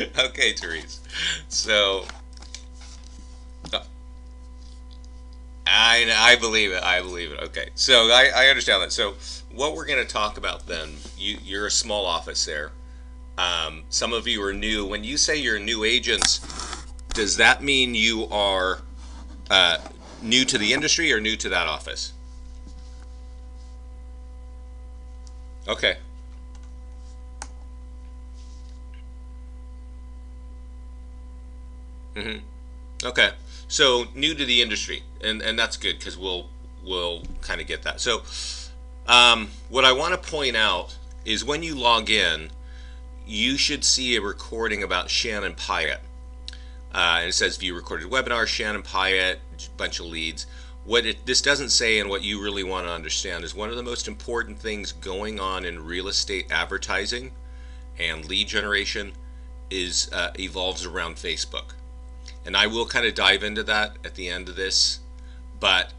Okay, Therese. So uh, I believe it. I believe it. Okay. So I understand that. So what we're going to talk about then? You're a small office there. Some of you are new. When you say you're new agents, does that mean you are uh, new to the industry or new to that office? Okay. hmm Okay. So new to the industry, and that's good because we'll kind of get that. So what I want to point out is when you log in, you should see a recording about Shannon Pyatt. And it says view recorded webinar, Shannon Pyatt, bunch of leads. This doesn't say, and what you really want to understand, is one of the most important things going on in real estate advertising and lead generation is evolves around Facebook. And I will kind of dive into that at the end of this. But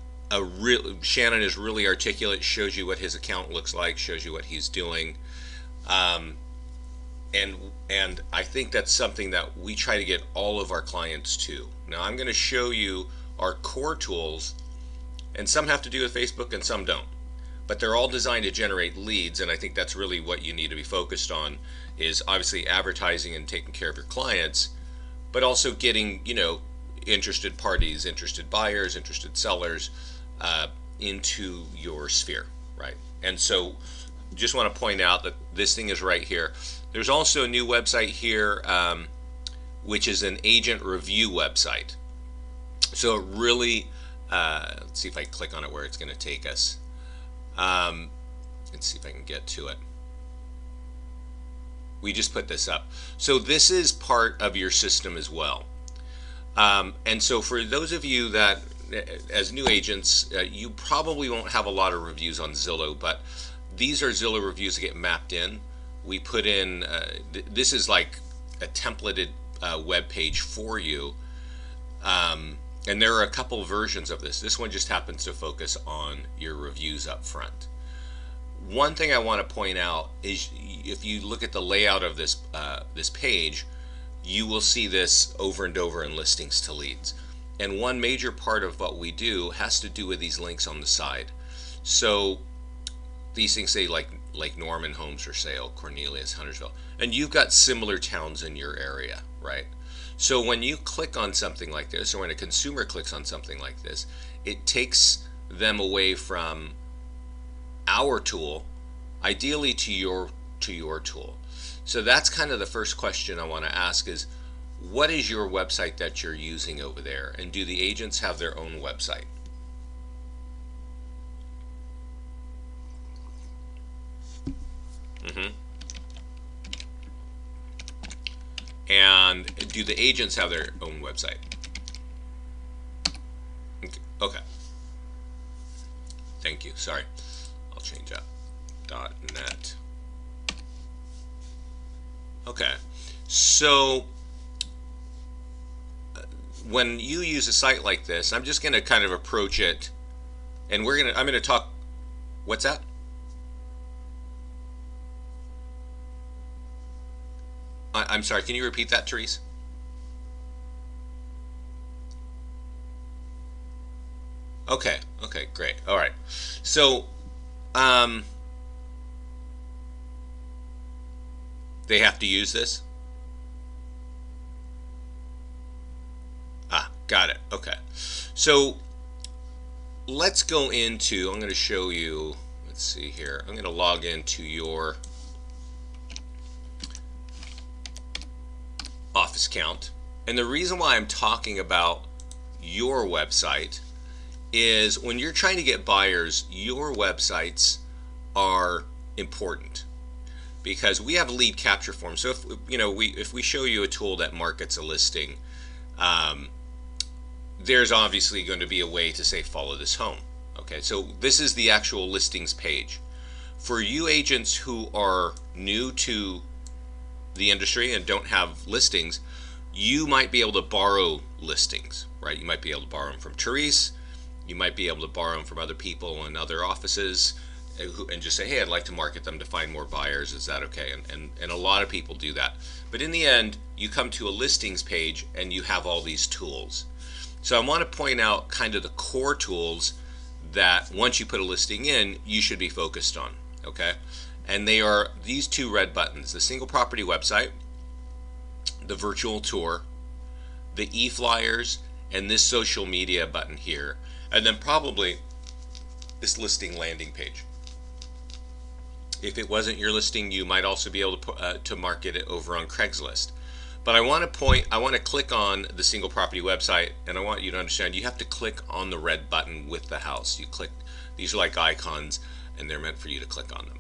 Shannon is really articulate, shows you what his account looks like, shows you what he's doing. Um, and and I think that's something that we try to get all of our clients to. Now I'm going to show you our core tools, and some have to do with Facebook and some don't. But they're all designed to generate leads, and I think that's really what you need to be focused on is obviously advertising and taking care of your clients, but also getting, interested parties, interested buyers, interested sellers into your sphere, right? And so just want to point out that this thing is right here. There's also a new website here, which is an agent review website. So it really, let's see if I click on it where it's going to take us. Let's see if I can get to it. We just put this up. So this is part of your system as well. And so for those of you that, as new agents, you probably won't have a lot of reviews on Zillow, but these are Zillow reviews that get mapped in. We put in, this is like a templated web page for you. And there are a couple versions of this. This one just happens to focus on your reviews up front. One thing I want to point out is if you look at the layout of this page, you will see this over and over in listings to leads. And one major part of what we do has to do with these links on the side. So these things say like Norman homes for sale, Cornelius, Huntersville, and you've got similar towns in your area, right? So when you click on something like this, or when a consumer clicks on something like this, it takes them away from our tool, ideally to your tool. So that's kind of the first question I want to ask is, what is your website that you're using over there, and do the agents have their own website? hmm And do the agents have their own website? Okay. Thank you. Sorry. I'll change that. .net. Okay. So when you use a site like this, I'm just going to kind of approach it, and I'm going to talk. What's that? I'm sorry. Can you repeat that, Therese? Okay. Okay. Great. All right. So, um, they have to use this. Ah, got it. Okay. So let's go into. I'm going to show you. Let's see here. I'm going to log into your office account, and the reason why I'm talking about your website is when you're trying to get buyers, your websites are important because we have lead capture forms. So if we show you a tool that markets a listing, um, there's obviously going to be a way to say follow this home. Okay, so this is the actual listings page. For you agents who are new to the industry and don't have listings, you might be able to borrow listings, right? You might be able to borrow them from Therese. You might be able to borrow them from other people in other offices and just say, hey, I'd like to market them to find more buyers. Is that okay? And a lot of people do that. But in the end, you come to a listings page and you have all these tools. So I want to point out kind of the core tools that once you put a listing in, you should be focused on, okay? And they are these two red buttons: the single property website, the virtual tour, the e-flyers, and this social media button here, and then probably this listing landing page. If it wasn't your listing, you might also be able to market it over on Craigslist. But I want to click on the single property website, and I want you to understand you have to click on the red button with the house. You click, these are like icons, and they're meant for you to click on them.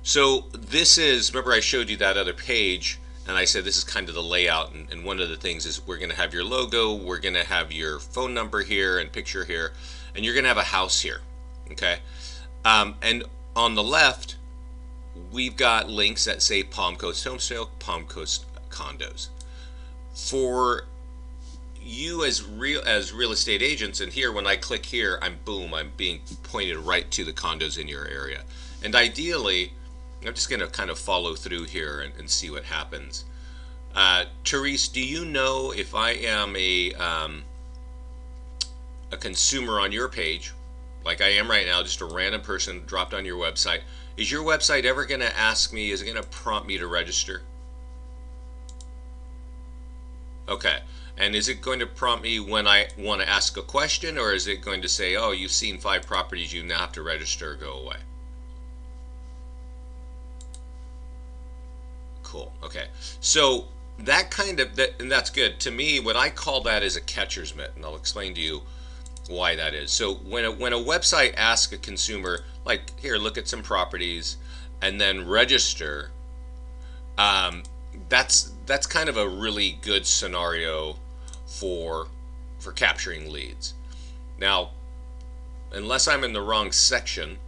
So this is, remember I showed you that other page, and I said this is kind of the layout, and one of the things is we're going to have your logo, we're going to have your phone number here and picture here, and you're going to have a house here, okay? And on the left, we've got links that say Palm Coast Home Sale, Palm Coast Condos. For you as real estate agents, and here when I click here, I'm being pointed right to the condos in your area. And ideally, I'm just going to kind of follow through here and see what happens. Therese, do you know if I am a consumer on your page, like I am right now, just a random person dropped on your website, is your website ever going to ask me, is it going to prompt me to register? Okay. And is it going to prompt me when I want to ask a question, or is it going to say, oh, you've seen 5 properties, you now have to register, go away? Cool. Okay. So that kind of, and that's good. To me, what I call that is a catcher's mitt, and I'll explain to you why that is. So when a website asks a consumer, like, here, look at some properties, and then register, that's kind of a really good scenario for capturing leads. Now, unless I'm in the wrong section,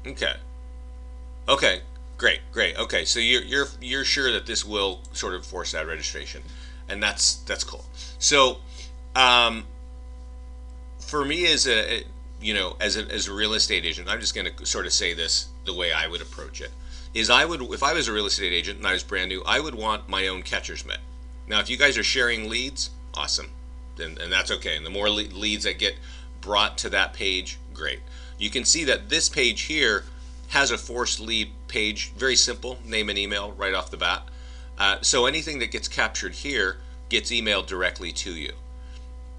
okay, great. Okay, so you're sure that this will sort of force that registration, and that's cool. So, for me as a as a real estate agent, I'm just going to sort of say this the way I would approach it. Is if I was a real estate agent and I was brand new, I would want my own catcher's mitt. Now, if you guys are sharing leads, awesome, and that's okay. And the more leads that get brought to that page, great. You can see that this page here has a forced lead page, very simple, name and email right off the bat. So anything that gets captured here gets emailed directly to you.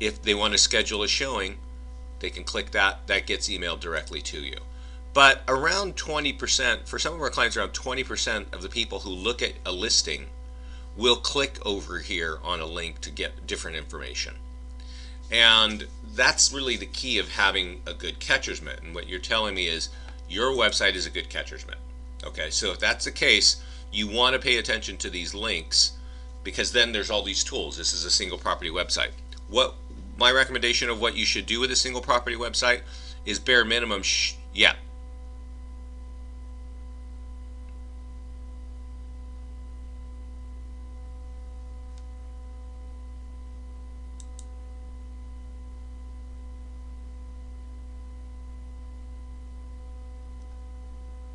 If they want to schedule a showing, they can click that gets emailed directly to you. But around 20%, for some of our clients, around 20% of the people who look at a listing will click over here on a link to get different information. And that's really the key of having a good catcher's mitt. And what you're telling me is your website is a good catcher's mitt. Okay, so if that's the case, you want to pay attention to these links, because then there's all these tools. This is a single property website. What my recommendation of what you should do with a single property website is bare minimum, yeah.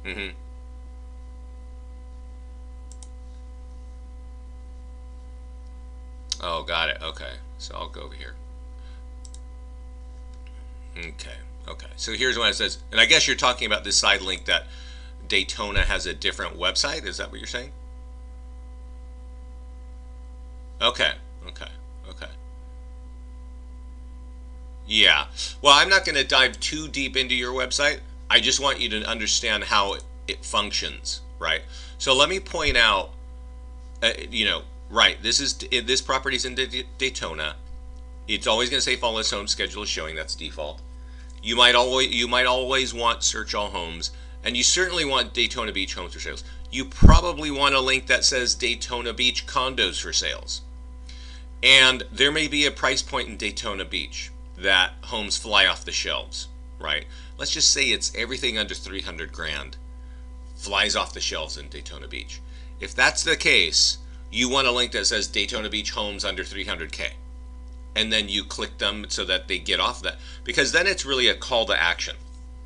Mm-hmm. Oh, got it. Okay, so I'll go over here. Okay. So here's what it says, and I guess you're talking about this side link that Daytona has a different website. Is that what you're saying? Okay. Yeah. Well, I'm not going to dive too deep into your website. I just want you to understand how it functions, right? So let me point out, right, this property's in Daytona. It's always going to say follow this home, schedule a showing. That's default. You might always want search all homes, and you certainly want Daytona Beach homes for sales. You probably want a link that says Daytona Beach condos for sales. And there may be a price point in Daytona Beach that homes fly off the shelves, right? Let's just say it's everything under 300 grand flies off the shelves in Daytona Beach. If that's the case, you want a link that says Daytona Beach homes under 300K. And then you click them so that they get off that, because then it's really a call to action,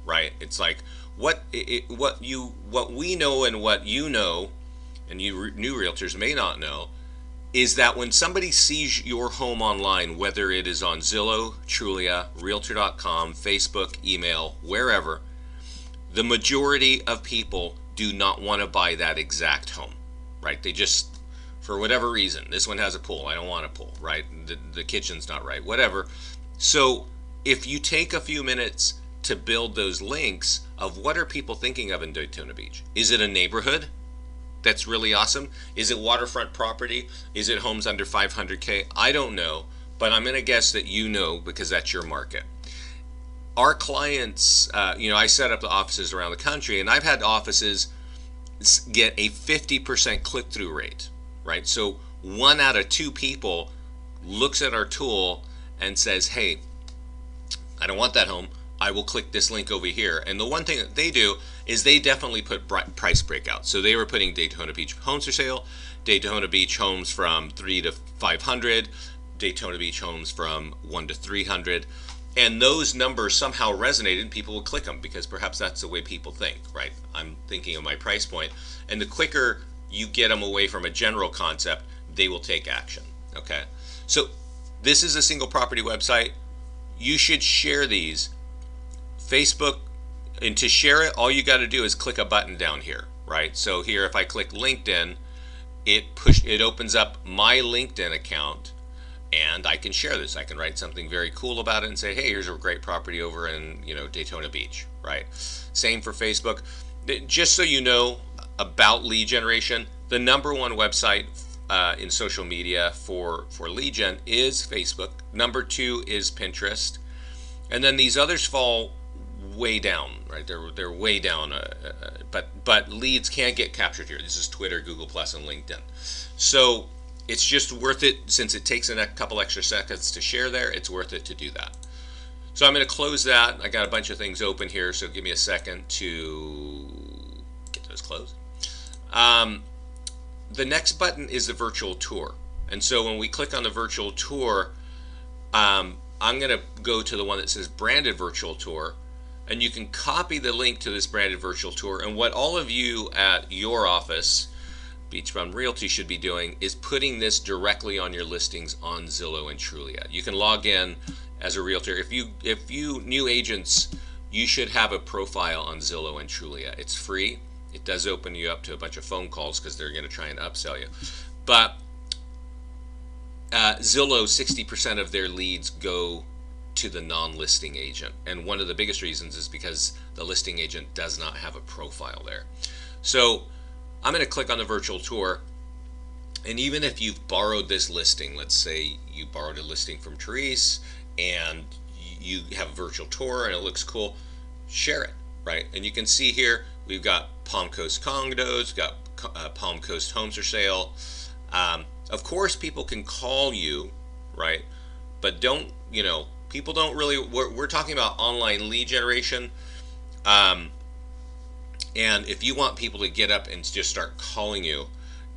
right? It's like, what we know and what you know, and you new realtors may not know, is that when somebody sees your home online, whether it is on Zillow, Trulia, Realtor.com, Facebook, email, wherever, the majority of people do not want to buy that exact home, right? They just, for whatever reason, this one has a pool, I don't want a pool, right? The kitchen's not right, whatever. So if you take a few minutes to build those links of what are people thinking of in Daytona Beach? Is it a neighborhood that's really awesome? Is it waterfront property? Is it homes under 500K? I don't know, but I'm going to guess that you know because that's your market. Our clients, I set up the offices around the country, and I've had offices get a 50% click-through rate, right? So 1 out of 2 people looks at our tool and says, hey, I don't want that home. I will click this link over here. And the one thing that they do is they definitely put price breakouts. So they were putting Daytona Beach homes for sale, Daytona Beach homes from 3 to 500, Daytona Beach homes from 1 to 300. And those numbers somehow resonated and people will click them because perhaps that's the way people think, right? I'm thinking of my price point. And the quicker you get them away from a general concept, they will take action, okay? So this is a single property website. You should share these. Facebook, and to share it, all you got to do is click a button down here, right? So here, if I click LinkedIn, it opens up my LinkedIn account, and I can share this. I can write something very cool about it and say, hey, here's a great property over in Daytona Beach, right? Same for Facebook. Just so you know about lead generation, the number one website in social media for lead gen is Facebook. Number 2 is Pinterest, and then these others fall way down, right? They're way down, but leads can't get captured here. This is Twitter, Google Plus, and LinkedIn. So it's just worth it, since it takes a couple extra seconds to share there. It's worth it to do that. So I'm going to close that. I got a bunch of things open here, so give me a second to get those closed. The next button is the virtual tour, and so when we click on the virtual tour, I'm going to go to the one that says branded virtual tour, and you can copy the link to this branded virtual tour. And what all of you at your office, Beach Bum Realty, should be doing is putting this directly on your listings on Zillow and Trulia. You can log in as a realtor. If you new agents, you should have a profile on Zillow and Trulia. It's free. It does open you up to a bunch of phone calls because they're going to try and upsell you. But Zillow, 60% of their leads go to the non-listing agent, and one of the biggest reasons is because the listing agent does not have a profile there. So I'm going to click on the virtual tour, and even if you've borrowed this listing, let's say you borrowed a listing from Therese and you have a virtual tour and it looks cool, share it, right? And you can see here we've got Palm Coast condos, got Palm Coast homes for sale. Of course, people can call you, right? But people don't really. We're talking about online lead generation, and if you want people to get up and just start calling you,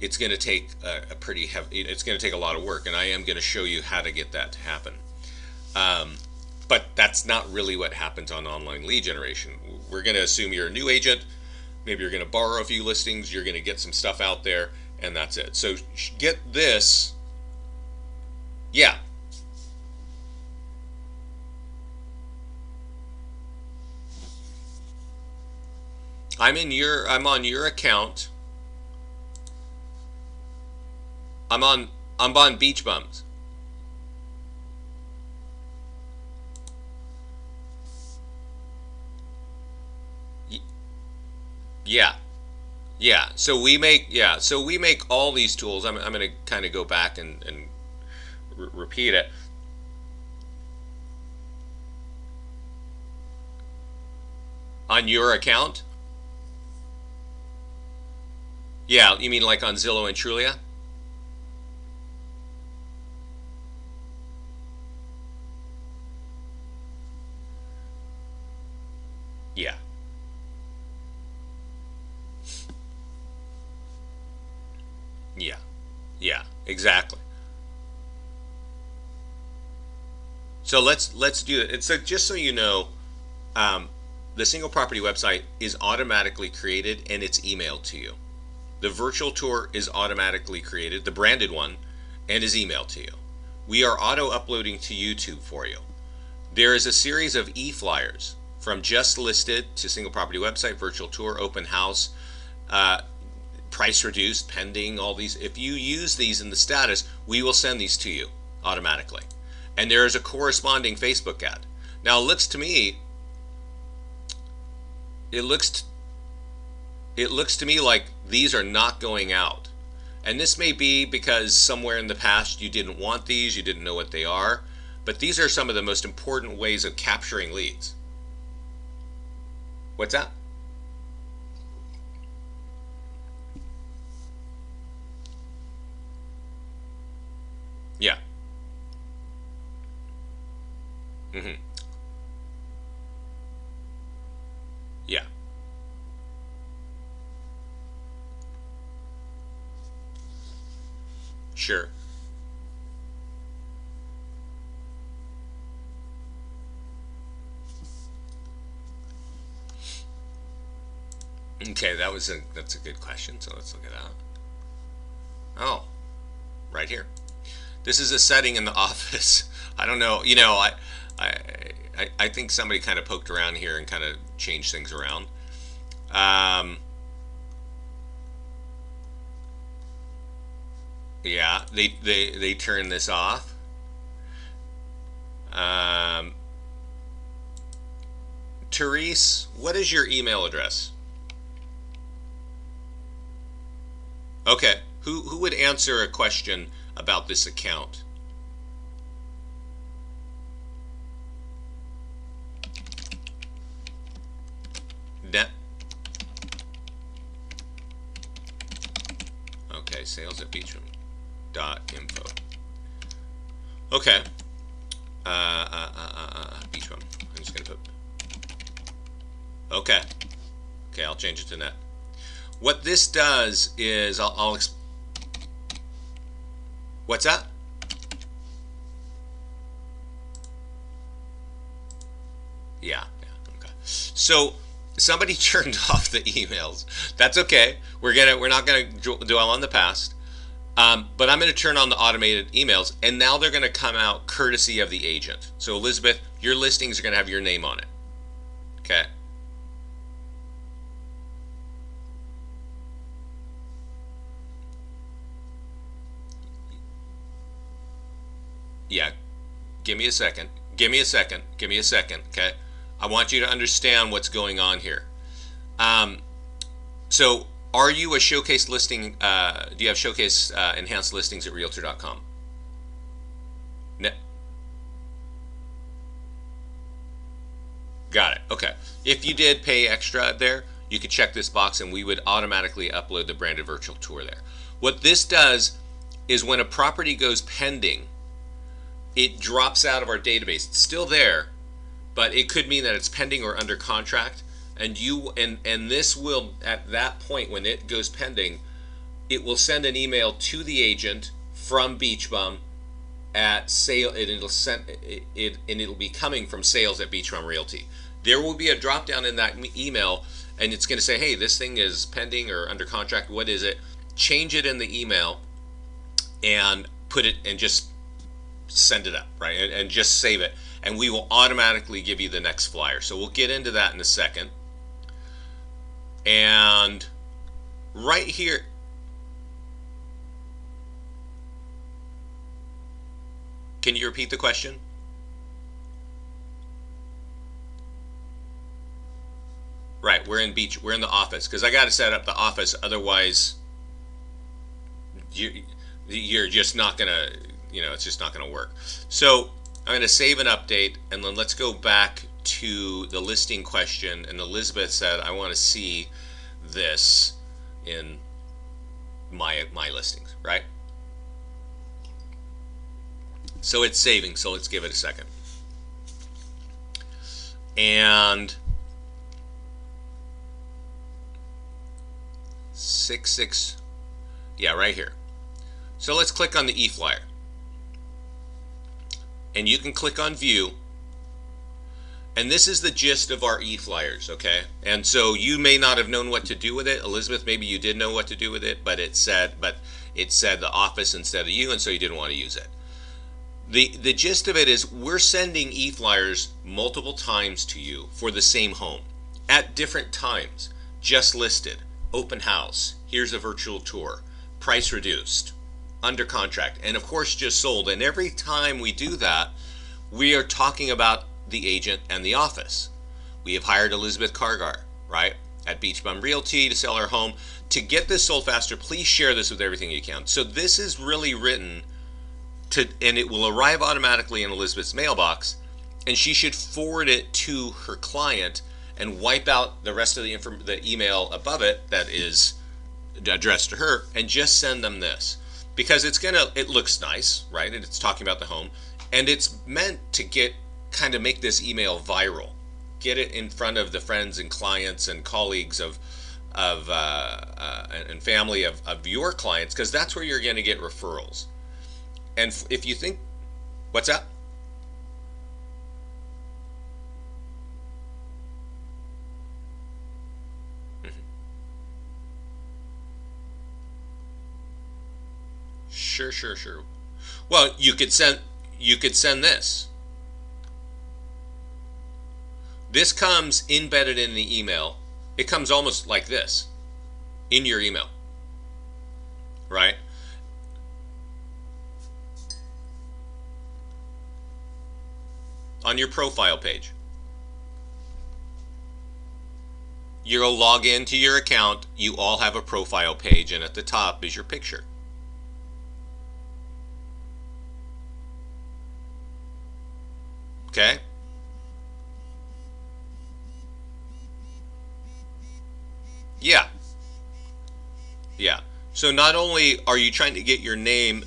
it's going to take a pretty heavy. It's going to take a lot of work, and I am going to show you how to get that to happen. But that's not really what happens on online lead generation. We're going to assume you're a new agent. Maybe you're going to borrow a few listings. You're going to get some stuff out there, and that's it. So get this. Yeah. I'm on your account. I'm on Beach Bums. Yeah. Yeah. So we make all these tools. I'm going to kind of go back and repeat it. On your account? Yeah, you mean like on Zillow and Trulia? Yeah. Yeah. Yeah, exactly. So let's do it. It's just so you know, um, the single property website is automatically created and it's emailed to you. The virtual tour is automatically created, the branded one, and is emailed to you. We are auto uploading to YouTube for you. There is a series of e-flyers from just listed to single property website, virtual tour, open house, price reduced, pending, all these. If you use these in the status, we will send these to you automatically. And there is a corresponding Facebook ad. Now it looks to me, it looks to me like these are not going out. And this may be because somewhere in the past you didn't want these, you didn't know what they are, but these are some of the most important ways of capturing leads. What's that? Yeah. Mm-hmm. Yeah. Sure. Okay, that's a good question. So let's look at that. Oh, right here. This is a setting in the office. I don't know. I I think somebody kind of poked around here and kind of changed things around. Um, yeah, they turned this off. Um, Therese, what is your email address? Okay, who would answer a question about this account? Net. Okay, sales at beachroom.info. Okay. Beachroom. I'm just gonna put. Okay. Okay, I'll change it to net. What this does is what's that? Yeah, yeah, okay. So somebody turned off the emails. That's okay. We're not gonna dwell on the past. But I'm going to turn on the automated emails, and now they're going to come out courtesy of the agent. So Elizabeth, your listings are going to have your name on it. Okay. Yeah. Give me a second. Give me a second. Give me a second. Okay. I want you to understand what's going on here. Um, so, are you a showcase listing? Do you have showcase enhanced listings at Realtor.com? Ne- Got it. Okay. If you did pay extra there, you could check this box and we would automatically upload the branded virtual tour there. What this does is when a property goes pending, it drops out of our database. It's still there, but it could mean that it's pending or under contract. And this will, at that point when it goes pending, it will send an email to the agent from Beach Bum at sale, and it'll be coming from sales at Beach Bum Realty. There will be a drop down in that email, and it's going to say, hey, this thing is pending or under contract. What is it? Change it in the email and put it and just send it up, right? And just save it, and we will automatically give you the next flyer. So we'll get into that in a second. And right here, can you repeat the question? Right, we're in the office because I got to set up the office. Otherwise, you're just not gonna, it's just not gonna work. So I'm gonna save an update, and then let's go back to the listing question. And Elizabeth said, I want to see this in my listings, right? So it's saving. So let's give it a second. And 66, yeah, right here. So let's click on the e-flyer, and you can click on view, And this is the gist of our e-flyers, okay? And so you may not have known what to do with it. Elizabeth, maybe you did know what to do with it, but it said the office instead of you, and so you didn't want to use it. The gist of it is we're sending e-flyers multiple times to you for the same home at different times. Just listed, open house, here's a virtual tour, price reduced, under contract, and of course just sold. And every time we do that, we are talking about the agent and the office. We have hired Elizabeth Cargar, right, at Beach Bum Realty to sell our home. To get this sold faster, please share this with everything you can. So this is really written to, and it will arrive automatically in Elizabeth's mailbox, and she should forward it to her client and wipe out the rest of the email above it that is addressed to her, and just send them this, because it looks nice, right? And it's talking about the home, and it's meant to kind of make this email viral, get it in front of the friends and clients and colleagues and family of your clients, because that's where you're going to get referrals. And if you think, what's that? Sure, sure, sure. Well, you could send this. This comes embedded in the email. It comes almost like this in your email, right? On your profile page. You'll log into your account. You all have a profile page, and at the top is your picture. Okay? Yeah. Yeah. So not only are you trying to get your name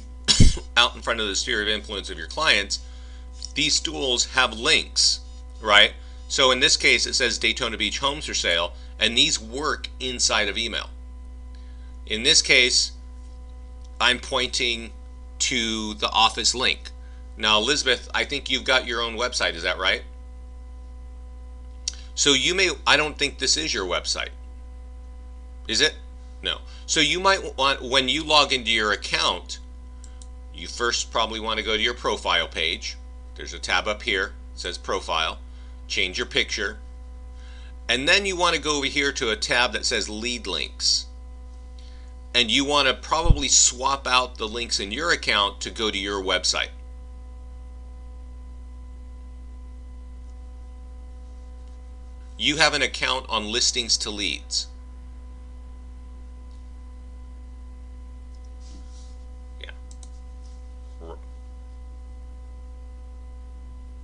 out in front of the sphere of influence of your clients, these tools have links, right? So in this case, it says Daytona Beach homes for sale, and these work inside of email. In this case, I'm pointing to the office link. Now, Elizabeth, I think you've got your own website, is that right? So I don't think this is your website. Is it? No. So you might want, when you log into your account, you first probably want to go to your profile page. There's a tab up here, it says profile, change your picture, and then you want to go over here to a tab that says lead links. And you want to probably swap out the links in your account to go to your website. You have an account on listings to leads. Yeah.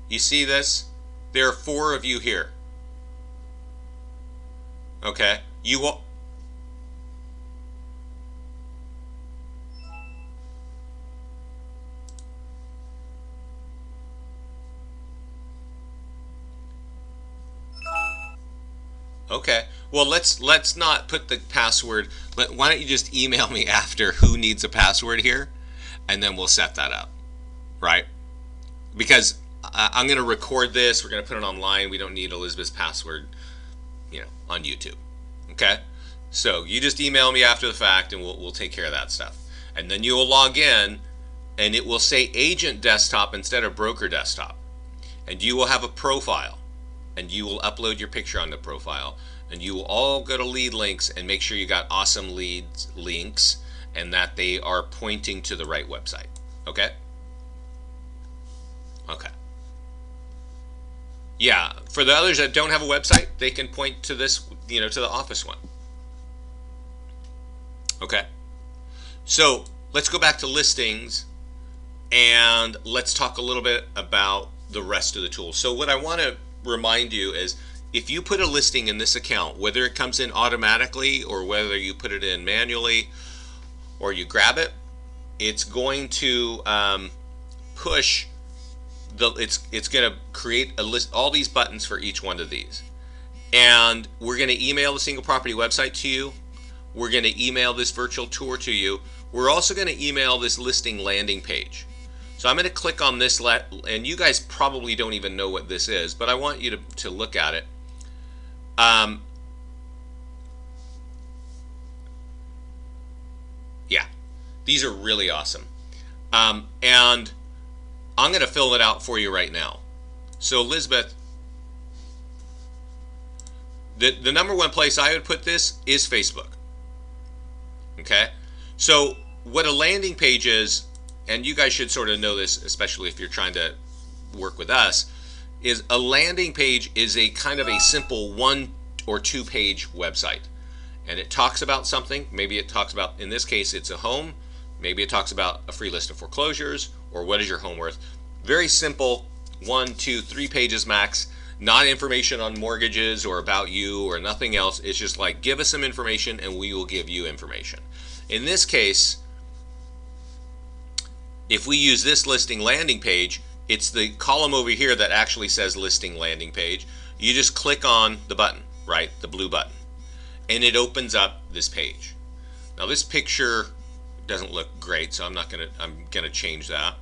You see this? There are 4 of you here. Okay? You will. Okay. Well, let's not put the password. Why don't you just email me after who needs a password here, and then we'll set that up, right? Because I'm going to record this. We're going to put it online. We don't need Elizabeth's password, on YouTube. Okay. So you just email me after the fact, and we'll take care of that stuff. And then you will log in, and it will say agent desktop instead of broker desktop, and you will have a profile. And you will upload your picture on the profile, and you will all go to lead links and make sure you got awesome leads links and that they are pointing to the right website. Okay? Okay. Yeah, for the others that don't have a website, they can point to this, to the office one. Okay? So let's go back to listings, and let's talk a little bit about the rest of the tools. So what I want to remind you is, if you put a listing in this account, whether it comes in automatically or whether you put it in manually or you grab it, it's going to push it's going to create a list, all these buttons for each one of these, and we're going to email the single property website to you. We're going to email this virtual tour to you. We're also going to email this listing landing page. So I'm going to click on this, and you guys probably don't even know what this is, but I want you to look at it. Um, yeah, these are really awesome. And I'm going to fill it out for you right now. So Elizabeth, the number one place I would put this is Facebook. Okay, so what a landing page is, and you guys should sort of know this, especially if you're trying to work with us, is a landing page is a kind of a simple 1 or 2 page website. And it talks about something. Maybe it talks about, in this case, it's a home. Maybe it talks about a free list of foreclosures, or what is your home worth. Very simple, 1, 2, 3 pages max. Not information on mortgages or about you or nothing else. It's just like, give us some information and we will give you information. In this case, if we use this listing landing page, it's the column over here that actually says listing landing page. You just click on the button, right? The blue button. And it opens up this page. Now this picture doesn't look great, so I'm gonna change that.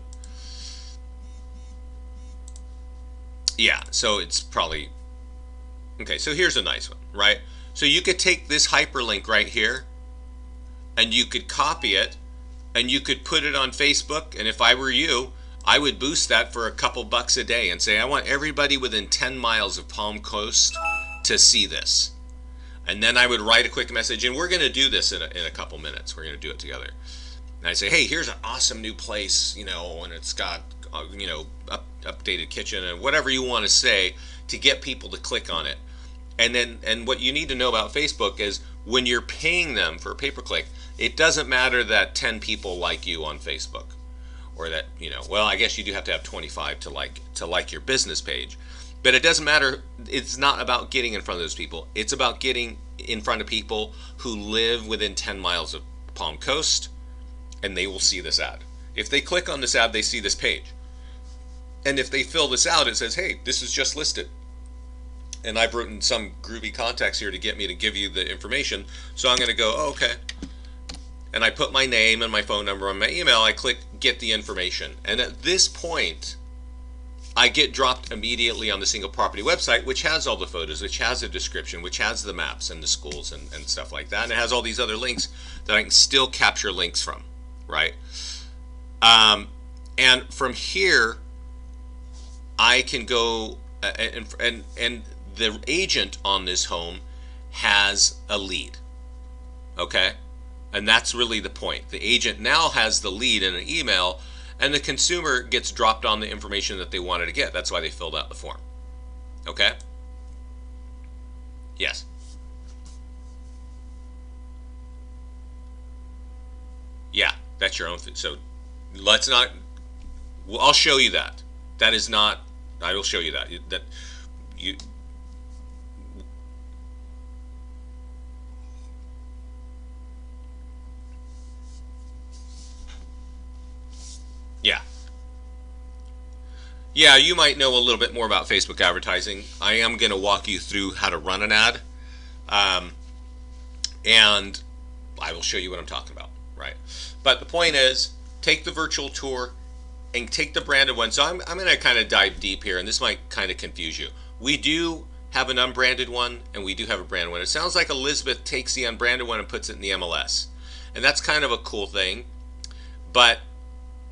Yeah, so it's probably okay. So here's a nice one, right? So you could take this hyperlink right here and you could copy it and you could put it on Facebook. And if I were you, I would boost that for a couple bucks a day and say, I want everybody within 10 miles of Palm Coast to see this. And then I would write a quick message, and we're going to do this in a couple minutes. We're going to do it together. And I say, hey, here's an awesome new place, and it's got, updated kitchen and whatever you want to say to get people to click on it. And what you need to know about Facebook is when you're paying them for a pay-per-click, it doesn't matter that 10 people like you on Facebook, or that, well, I guess you do have to have 25 to like your business page. But it doesn't matter. It's not about getting in front of those people. It's about getting in front of people who live within 10 miles of Palm Coast, and they will see this ad. If they click on this ad, they see this page. And if they fill this out, it says, hey, this is just listed. And I've written some groovy contacts here to get me to give you the information. So I'm going to go, oh, okay. And I put my name and my phone number on my email. I click get the information. And at this point, I get dropped immediately on the single property website, which has all the photos, which has a description, which has the maps and the schools and stuff like that. And it has all these other links that I can still capture links from, right? And from here, I can go and the agent on this home has a lead, okay? And that's really the point. The agent now has the lead in an email, and the consumer gets dropped on the information that they wanted to get. That's why they filled out the form. Okay? Yes. Yeah, that's your own thing. So let's not, well, I'll show you that. That is not, I will show you that. Yeah. Yeah, you might know a little bit more about Facebook advertising. I am going to walk you through how to run an ad. And I will show you what I'm talking about, right? But the point is, take the virtual tour and take the branded one. So I'm going to kind of dive deep here, and this might kind of confuse you. We do have an unbranded one, and we do have a branded one. It sounds like Elizabeth takes the unbranded one and puts it in the MLS. And that's kind of a cool thing, but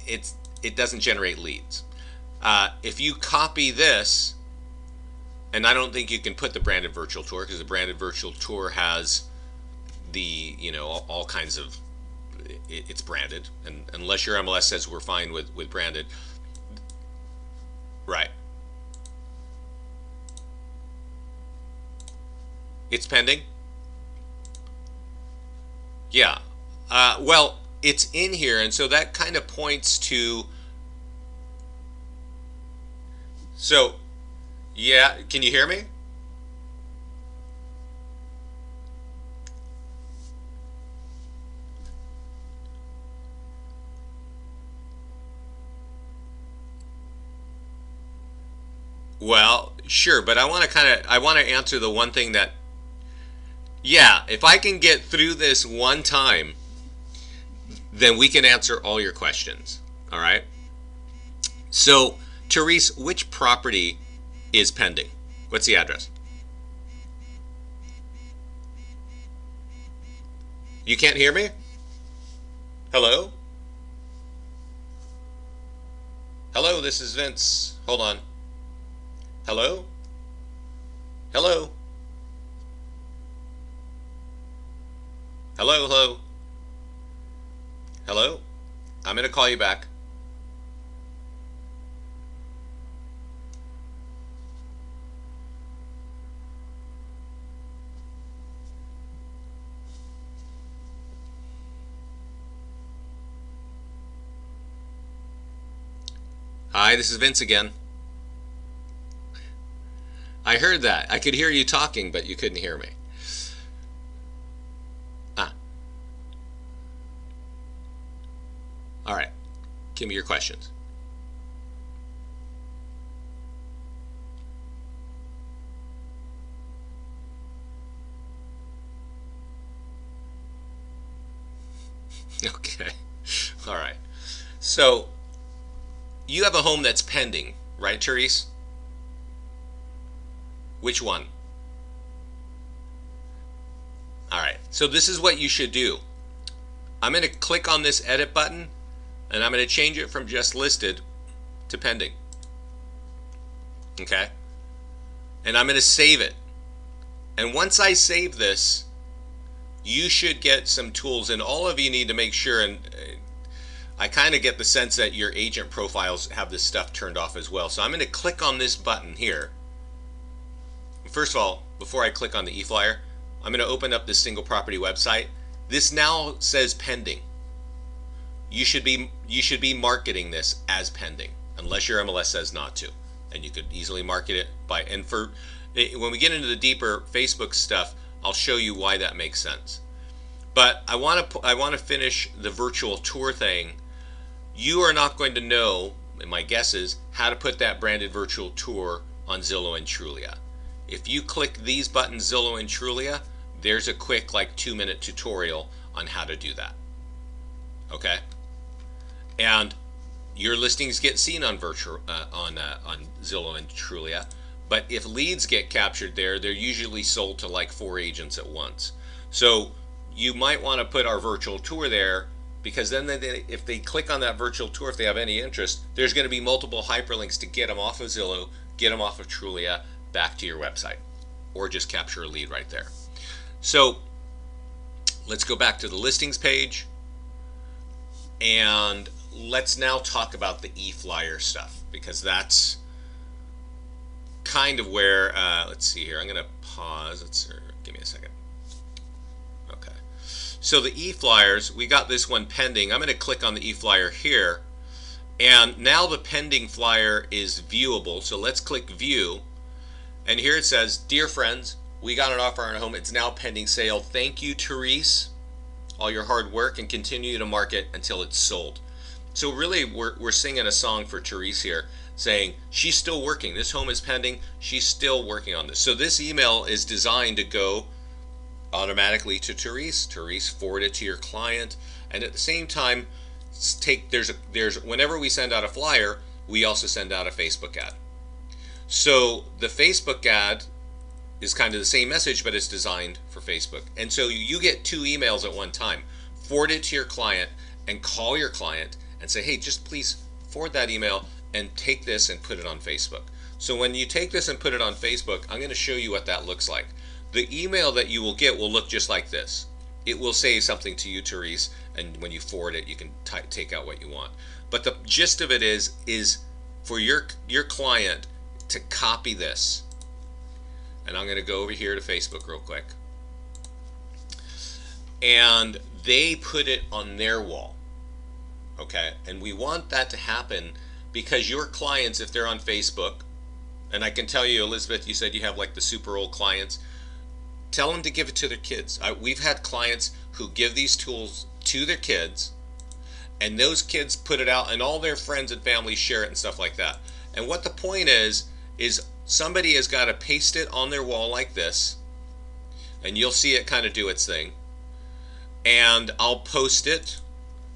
it doesn't generate leads. If you copy this, and I don't think you can put the branded virtual tour, because the branded virtual tour has the, all kinds of, it's branded, and unless your MLS says we're fine with branded. Right. It's pending? Yeah. Well, it's in here, and so that kind of points to, so yeah, can you hear me? Well, sure, but I want to answer the one thing that, yeah, if I can get through this one time, then we can answer all your questions. All right? So, Therese, which property is pending? What's the address? You can't hear me? Hello? Hello, this is Vince. Hold on. Hello? Hello? Hello, hello? Hello? I'm going to call you back. Hi, this is Vince again. I heard that. I could hear you talking, but you couldn't hear me. Ah, all right. Give me your questions. Okay. All right. So, you have a home that's pending, right, Therese? Which one? All right. So, this is what you should do. I'm going to click on this edit button and I'm going to change it from just listed to pending. Okay? And I'm going to save it. And once I save this, you should get some tools, and all of you need to make sure, and I kind of get the sense that your agent profiles have this stuff turned off as well. So I'm going to click on this button here. First of all, before I click on the e-flyer, I'm going to open up this single property website. This now says pending. You should be marketing this as pending, unless your MLS says not to, and you could easily market it by. And for when we get into the deeper Facebook stuff, I'll show you why that makes sense. But I want to finish the virtual tour thing. You are not going to know, and my guess is, how to put that branded virtual tour on Zillow and Trulia. If you click these buttons, Zillow and Trulia, there's a quick like 2-minute tutorial on how to do that. Okay, and your listings get seen on on Zillow and Trulia. But if leads get captured there, they're usually sold to like 4 agents at once. So you might want to put our virtual tour there, because then if they click on that virtual tour, if they have any interest, there's going to be multiple hyperlinks to get them off of Zillow, get them off of Trulia, back to your website, or just capture a lead right there. So let's go back to the listings page, and let's now talk about the e-flyer stuff, because that's kind of where, let's see here, I'm going to pause. Give me a second. Okay. So the e-flyers, we got this one pending. I'm going to click on the e-flyer here, and now the pending flyer is viewable. So let's click view, and here it says, dear friends, we got an offer on a home. It's now pending sale. Thank you, Therese, all your hard work, and continue to market until it's sold. So really, we're singing a song for Therese here, saying she's still working. This home is pending. She's still working on this. So this email is designed to go automatically to Therese. Therese, forward it to your client, and at the same time, whenever we send out a flyer, we also send out a Facebook ad. So the Facebook ad is kind of the same message, but it's designed for Facebook. And so you get 2 emails at one time. Forward it to your client and call your client and say, hey, just please forward that email and take this and put it on Facebook. So when you take this and put it on Facebook, I'm going to show you what that looks like. The email that you will get will look just like this. It will say something to you, Therese, and when you forward it, you can take out what you want. But the gist of it is for your client to copy this. And I'm going to go over here to Facebook real quick. And they put it on their wall. Okay, and we want that to happen because your clients, if they're on Facebook, and I can tell you, Elizabeth, you said you have like the super old clients, tell them to give it to their kids. We've had clients who give these tools to their kids, and those kids put it out, and all their friends and family share it and stuff like that. And what the point is somebody has got to paste it on their wall like this, and you'll see it kind of do its thing. And I'll post it,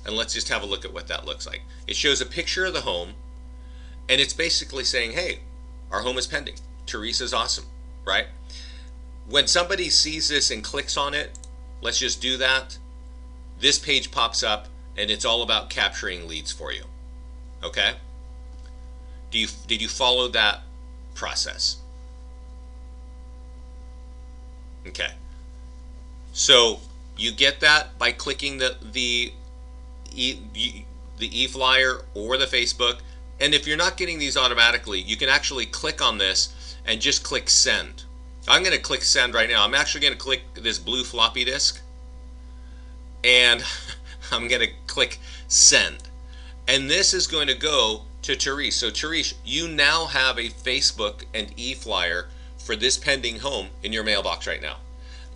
and let's just have a look at what that looks like. It shows a picture of the home, And it's basically saying, hey, our home is pending. Teresa's awesome, right? When somebody sees this and clicks on it, let's just do that. This page pops up and it's all about capturing leads for you. Okay? Did you follow that process? Okay. So you get that by clicking the e-flyer or the Facebook. And if you're not getting these automatically, you can actually click on this and just click send. I'm going to click send right now. I'm actually going to click this blue floppy disk and I'm going to click send. And this is going to go to Therese. So Therese, you now have a Facebook and e-flyer for this pending home in your mailbox right now.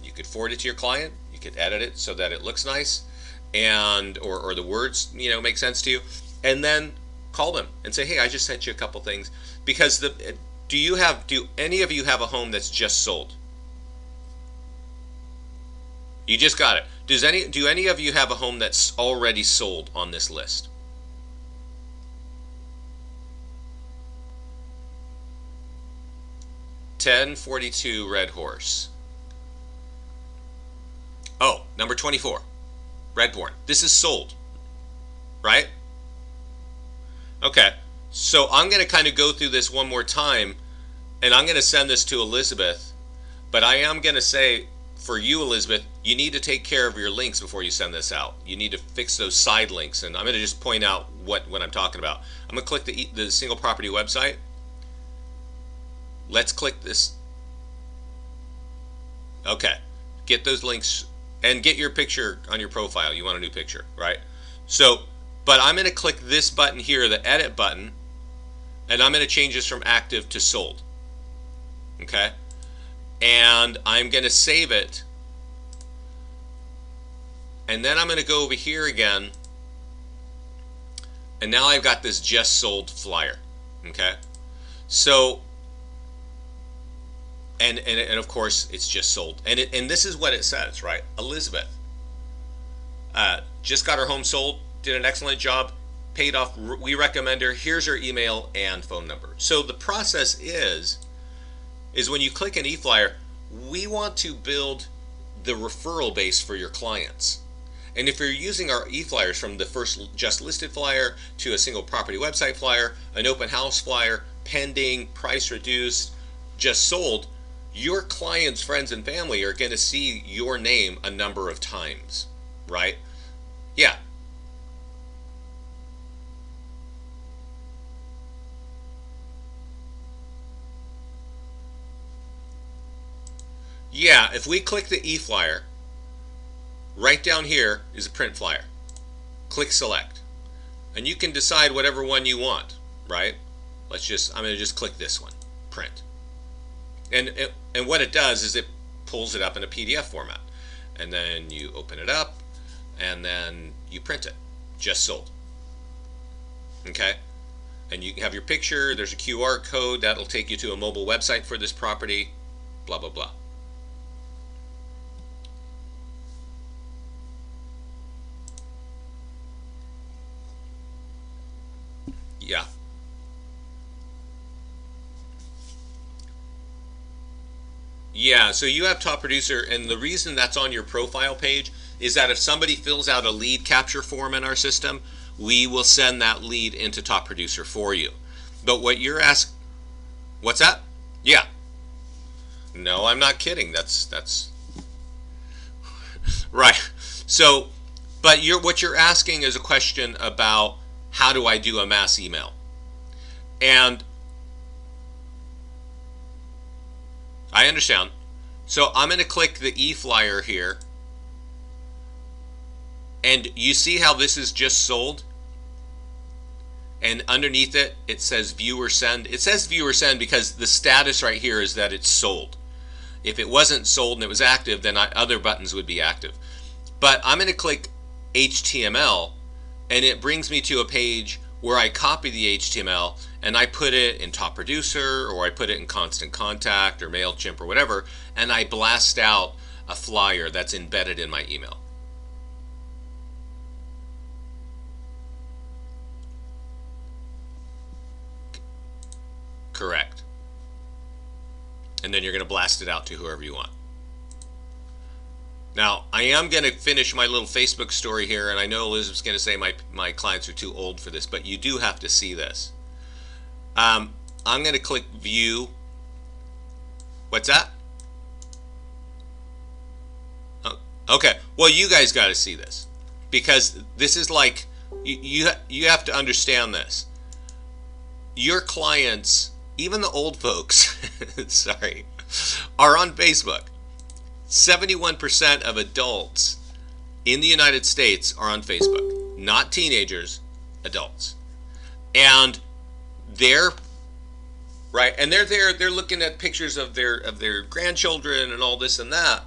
You could forward it to your client. You could edit it so that it looks nice, and or the words make sense to you, and then call them and say, hey, I just sent you a couple things. Because do any of you have a home that's just sold? You just got it. Do any of you have a home that's already sold on this list? (1042) Red Horse. Oh, number 24, Redbourne. This is sold, right? Okay, so I'm going to kind of go through this one more time, and I'm going to send this to Elizabeth, but I am going to say, for you, Elizabeth, you need to take care of your links before you send this out. You need to fix those side links, and I'm going to just point out what I'm talking about. I'm going to click the single property website. Let's click this. Okay, get those links and get your picture on your profile. You want a new picture, right? So, but I'm going to click this button here, the edit button, and I'm going to change this from active to sold. Okay, and I'm going to save it, and then I'm going to go over here again, and now I've got this just sold flyer. Okay, so and of course it's just sold, and this is what it says, right? Elizabeth just got her home sold, did an excellent job, paid off, we recommend her, here's her email and phone number. So the process is when you click an e-flyer, we want to build the referral base for your clients. And if you're using our e-flyers, from the first just listed flyer to a single property website flyer, an open house flyer, pending, price reduced, just sold, your clients, friends, and family are going to see your name a number of times, right? Yeah. Yeah, if we click the e-flyer, right down here is a print flyer. Click select. And you can decide whatever one you want, right? I'm going to just click this one, print. And what it does is it pulls it up in a PDF format. And then you open it up, and then you print it. Just sold. Okay? And you have your picture, there's a QR code that'll take you to a mobile website for this property, blah, blah, blah. Yeah. Yeah, so you have top producer, and the reason that's on your profile page is that if somebody fills out a lead capture form in our system, we will send that lead into top producer for you. But what you're asking, what's that? Yeah. No, I'm not kidding. That's right. So, but what you're asking is a question about how do I do a mass email? And I understand. So I'm going to click the e-flyer here, and you see how this is just sold, and underneath it it says view or send. It says view or send because the status right here is that it's sold. If it wasn't sold and it was active, then other buttons would be active. But I'm going to click HTML, and it brings me to a page where I copy the HTML and I put it in Top Producer, or I put it in Constant Contact or MailChimp or whatever, and I blast out a flyer that's embedded in my email. Correct. And then you're going to blast it out to whoever you want. Now, I am going to finish my little Facebook story here, and I know Elizabeth's going to say my clients are too old for this, but you do have to see this. I'm going to click View. What's that? Oh, okay. Well, you guys got to see this, because this is like, you have to understand this. Your clients, even the old folks, sorry, are on Facebook. 71% of adults in the United States are on Facebook, not teenagers, adults. And they're right, and they're there, they're looking at pictures of their grandchildren and all this and that.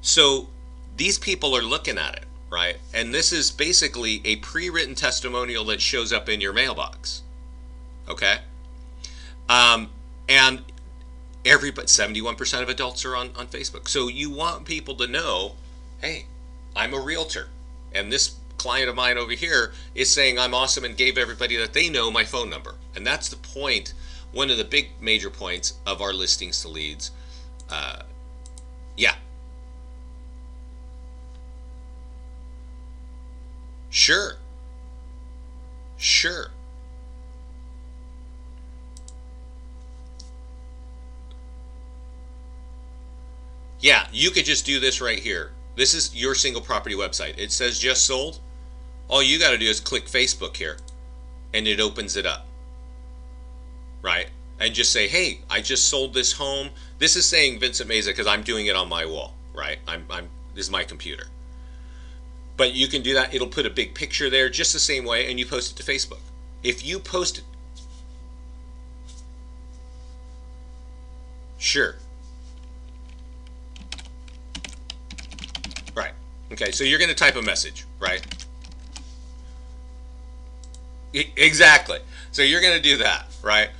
So these people are looking at it, right? And this is basically a pre-written testimonial that shows up in your mailbox. Okay? And everybody, 71% of adults are on Facebook. So you want people to know, hey, I'm a realtor. And this client of mine over here is saying I'm awesome and gave everybody that they know my phone number. And that's the point, one of the big major points of our listings to leads. Yeah. Sure. Sure. Yeah, you could just do this right here. This is your single property website. It says just sold. All you got to do is click Facebook here, and it opens it up, right? And just say, hey, I just sold this home. This is saying Vincent Meza because I'm doing it on my wall, right? This is my computer. But you can do that. It'll put a big picture there just the same way, and you post it to Facebook. If you post it, sure. Right. Okay, so you're going to type a message, right? Exactly. So you're going to do that, right?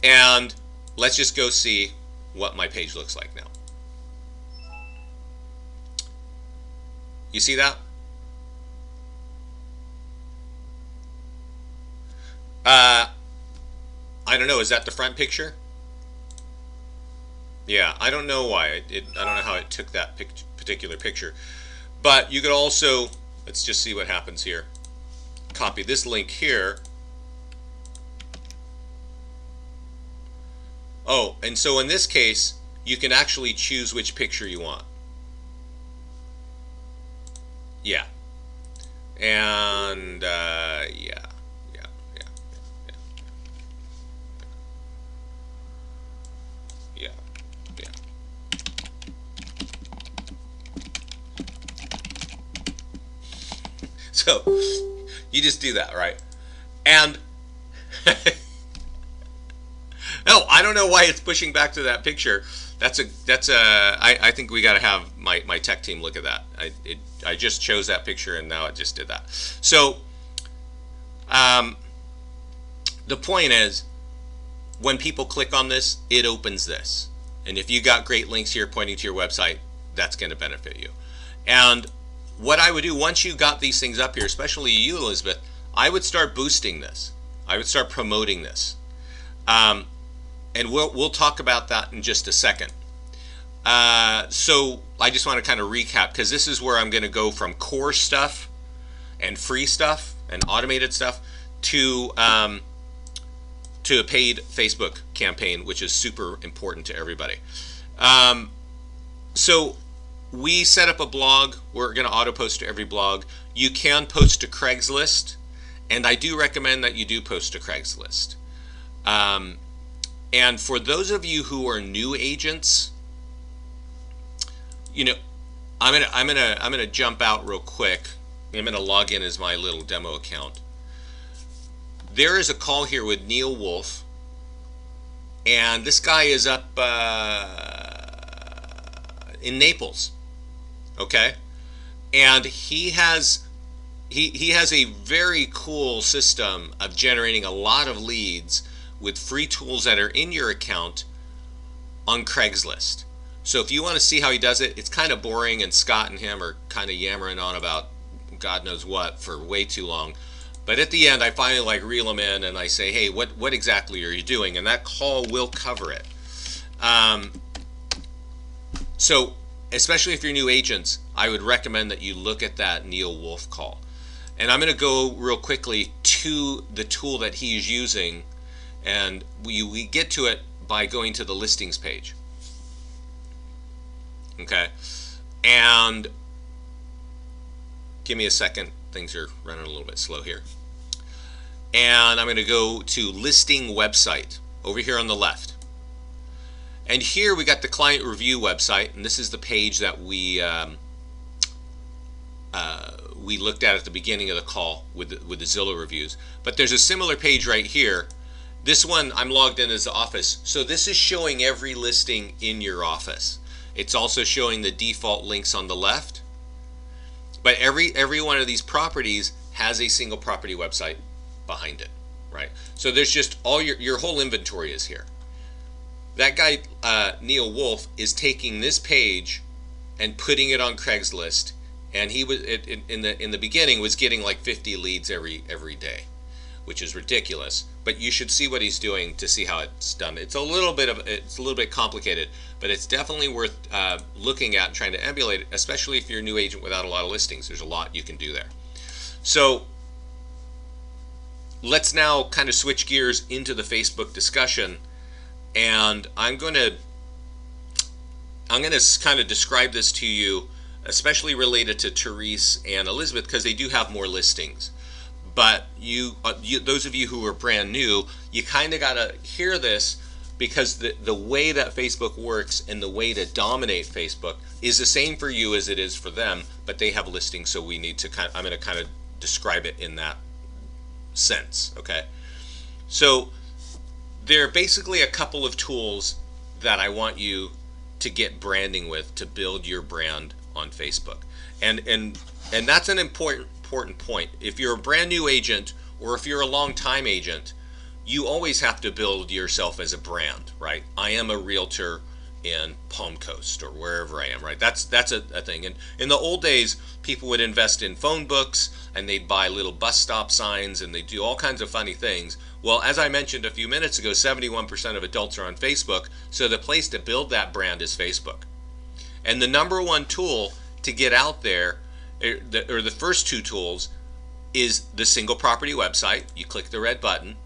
And let's just go see what my page looks like now. You see that? I don't know. Is that the front picture? Yeah, I don't know why. I don't know how it took that particular picture. But you could also, let's just see what happens here. Copy this link here. Oh, and so in this case, you can actually choose which picture you want. Yeah. And, yeah. So you just do that, right? And no, I don't know why it's pushing back to that picture. I think we got to have my tech team look at that. I just chose that picture and now it just did that. So the point is, when people click on this, it opens this. And if you got great links here pointing to your website, that's going to benefit you. And what I would do once you got these things up here, especially you, Elizabeth, I would start boosting this. I would start promoting this. And we'll talk about that in just a second. So I just want to kind of recap, because this is where I'm going to go from core stuff and free stuff and automated stuff to a paid Facebook campaign, which is super important to everybody. So we set up a blog. We're going to auto post to every blog. You can post to Craigslist, and I do recommend that you do post to Craigslist. And for those of you who are new agents, you know, I'm gonna jump out real quick. I'm gonna log in as my little demo account. There is a call here with Neil Wolf, and this guy is up in Naples. Okay, and he has a very cool system of generating a lot of leads with free tools that are in your account on Craigslist. So if you want to see how he does it, it's kind of boring, and Scott and him are kind of yammering on about God knows what for way too long. But at the end, I finally like reel them in and I say, hey, what exactly are you doing? And that call will cover it. Um, so especially if you're new agents, I would recommend that you look at that Neil Wolf call. And I'm going to go real quickly to the tool that he's using, and we get to it by going to the listings page. Okay, and give me a second. Things are running a little bit slow here. And I'm going to go to listing website over here on the left. And here we got the client review website, and this is the page that we looked at the beginning of the call with the Zillow reviews. But there's a similar page right here. This one I'm logged in as the office, so this is showing every listing in your office. It's also showing the default links on the left. But every one of these properties has a single property website behind it, right? So there's just all your whole inventory is here. That guy Neil Wolf is taking this page and putting it on Craigslist, and he was in the beginning was getting like 50 leads every day, which is ridiculous. But you should see what he's doing to see how it's done. It's a little bit complicated, but it's definitely worth looking at and trying to emulate it, especially if you're a new agent without a lot of listings. There's a lot you can do there. So let's now kind of switch gears into the Facebook discussion, and I'm going to kind of describe this to you, especially related to Therese and Elizabeth, because they do have more listings. But those of you who are brand new, you kind of got to hear this, because the way that Facebook works and the way to dominate Facebook is the same for you as it is for them, but they have listings, so we need to I'm going to kind of describe it in that sense, okay? So there are basically a couple of tools that I want you to get branding with to build your brand on Facebook. And that's an important point. If you're a brand new agent, or if you're a long time agent, you always have to build yourself as a brand, right? I am a realtor in Palm Coast or wherever I am, right? That's a thing. And in the old days, people would invest in phone books, and they'd buy little bus stop signs, and they do all kinds of funny things. Well, as I mentioned a few minutes ago, 71% of adults are on Facebook, so the place to build that brand is Facebook. And the number one tool to get out there, or the first two tools, is the single property website. You click the red button,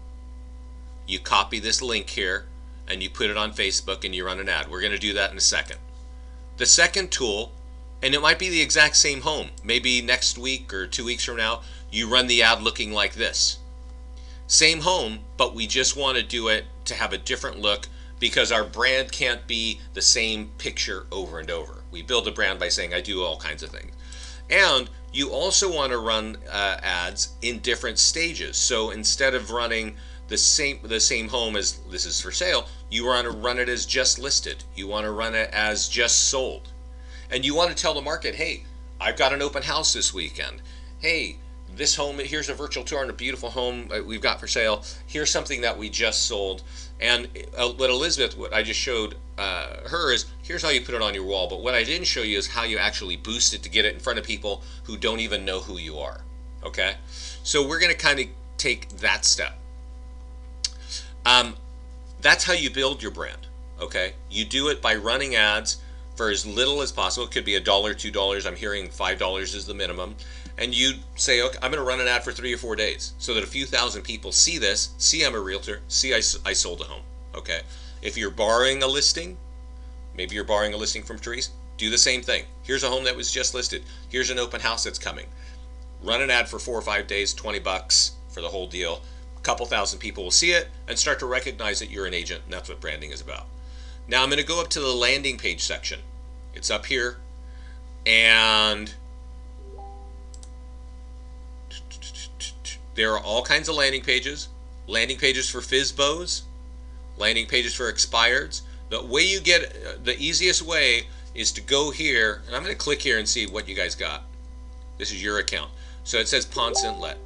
you copy this link here, and you put it on Facebook and you run an ad. We're going to do that in a second. The second tool, and it might be the exact same home, maybe next week or 2 weeks from now, you run the ad looking like this. Same home, but we just want to do it to have a different look, because our brand can't be the same picture over and over. We build a brand by saying I do all kinds of things. And you also want to run ads in different stages. So instead of running the same home as this is for sale, you want to run it as just listed. You want to run it as just sold. And you want to tell the market, hey, I've got an open house this weekend. Hey, this home, here's a virtual tour on a beautiful home we've got for sale. Here's something that we just sold. And what Elizabeth, what I just showed her is, here's how you put it on your wall. But what I didn't show you is how you actually boost it to get it in front of people who don't even know who you are. Okay? So we're going to kind of take that step. That's how you build your brand. Okay? You do it by running ads for as little as possible. It could be $1, $2. I'm hearing $5 is the minimum. And you say, okay, I'm going to run an ad for 3 or 4 days, so that a few thousand people see this, see I'm a realtor, see I sold a home. Okay? If you're borrowing a listing, maybe you're borrowing a listing from Therese, do the same thing. Here's a home that was just listed. Here's an open house that's coming. Run an ad for 4 or 5 days, $20 for the whole deal. A couple thousand people will see it and start to recognize that you're an agent, and that's what branding is about. Now I'm going to go up to the landing page section. It's up here, and there are all kinds of landing pages for FSBOs, landing pages for expireds. The way you get, the easiest way is to go here, and I'm going to click here and see what you guys got. This is your account. So it says Ponce Inlet.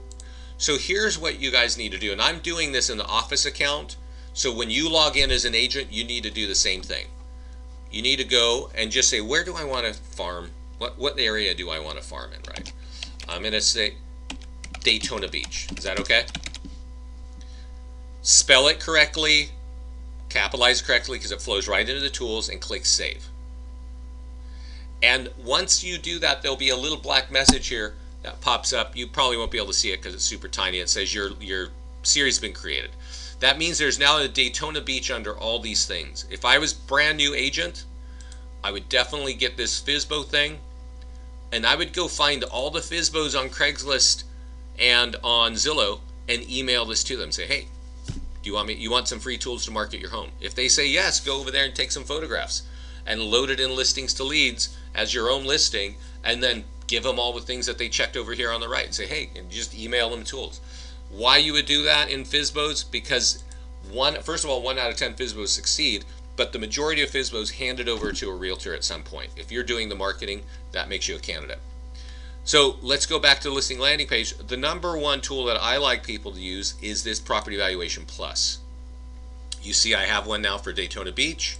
So here's what you guys need to do, and I'm doing this in the office account, so when you log in as an agent, you need to do the same thing. You need to go and just say, where do I want to farm? What area do I want to farm in, right? I'm going to say Daytona Beach. Is that okay? Spell it correctly, capitalize it correctly because it flows right into the tools, and click save. And once you do that, there'll be a little black message here that pops up. You probably won't be able to see it because it's super tiny. It says your series has been created. That means there's now a Daytona Beach under all these things. If I was brand new agent, I would definitely get this FSBO thing, and I would go find all the FSBOs on Craigslist and on Zillow and email this to them. Say, hey, do you want some free tools to market your home? If they say yes, go over there and take some photographs and load it in listings to leads as your own listing, and then give them all the things that they checked over here on the right. Say, hey, and just email them tools. Why you would do that in FSBOs? Because first of all, 1 out of 10 FSBOs succeed, but the majority of FSBOs hand it over to a realtor at some point. If you're doing the marketing, that makes you a candidate. So let's go back to the listing landing page. The number one tool that I like people to use is this Property Valuation Plus. You see I have one now for Daytona Beach.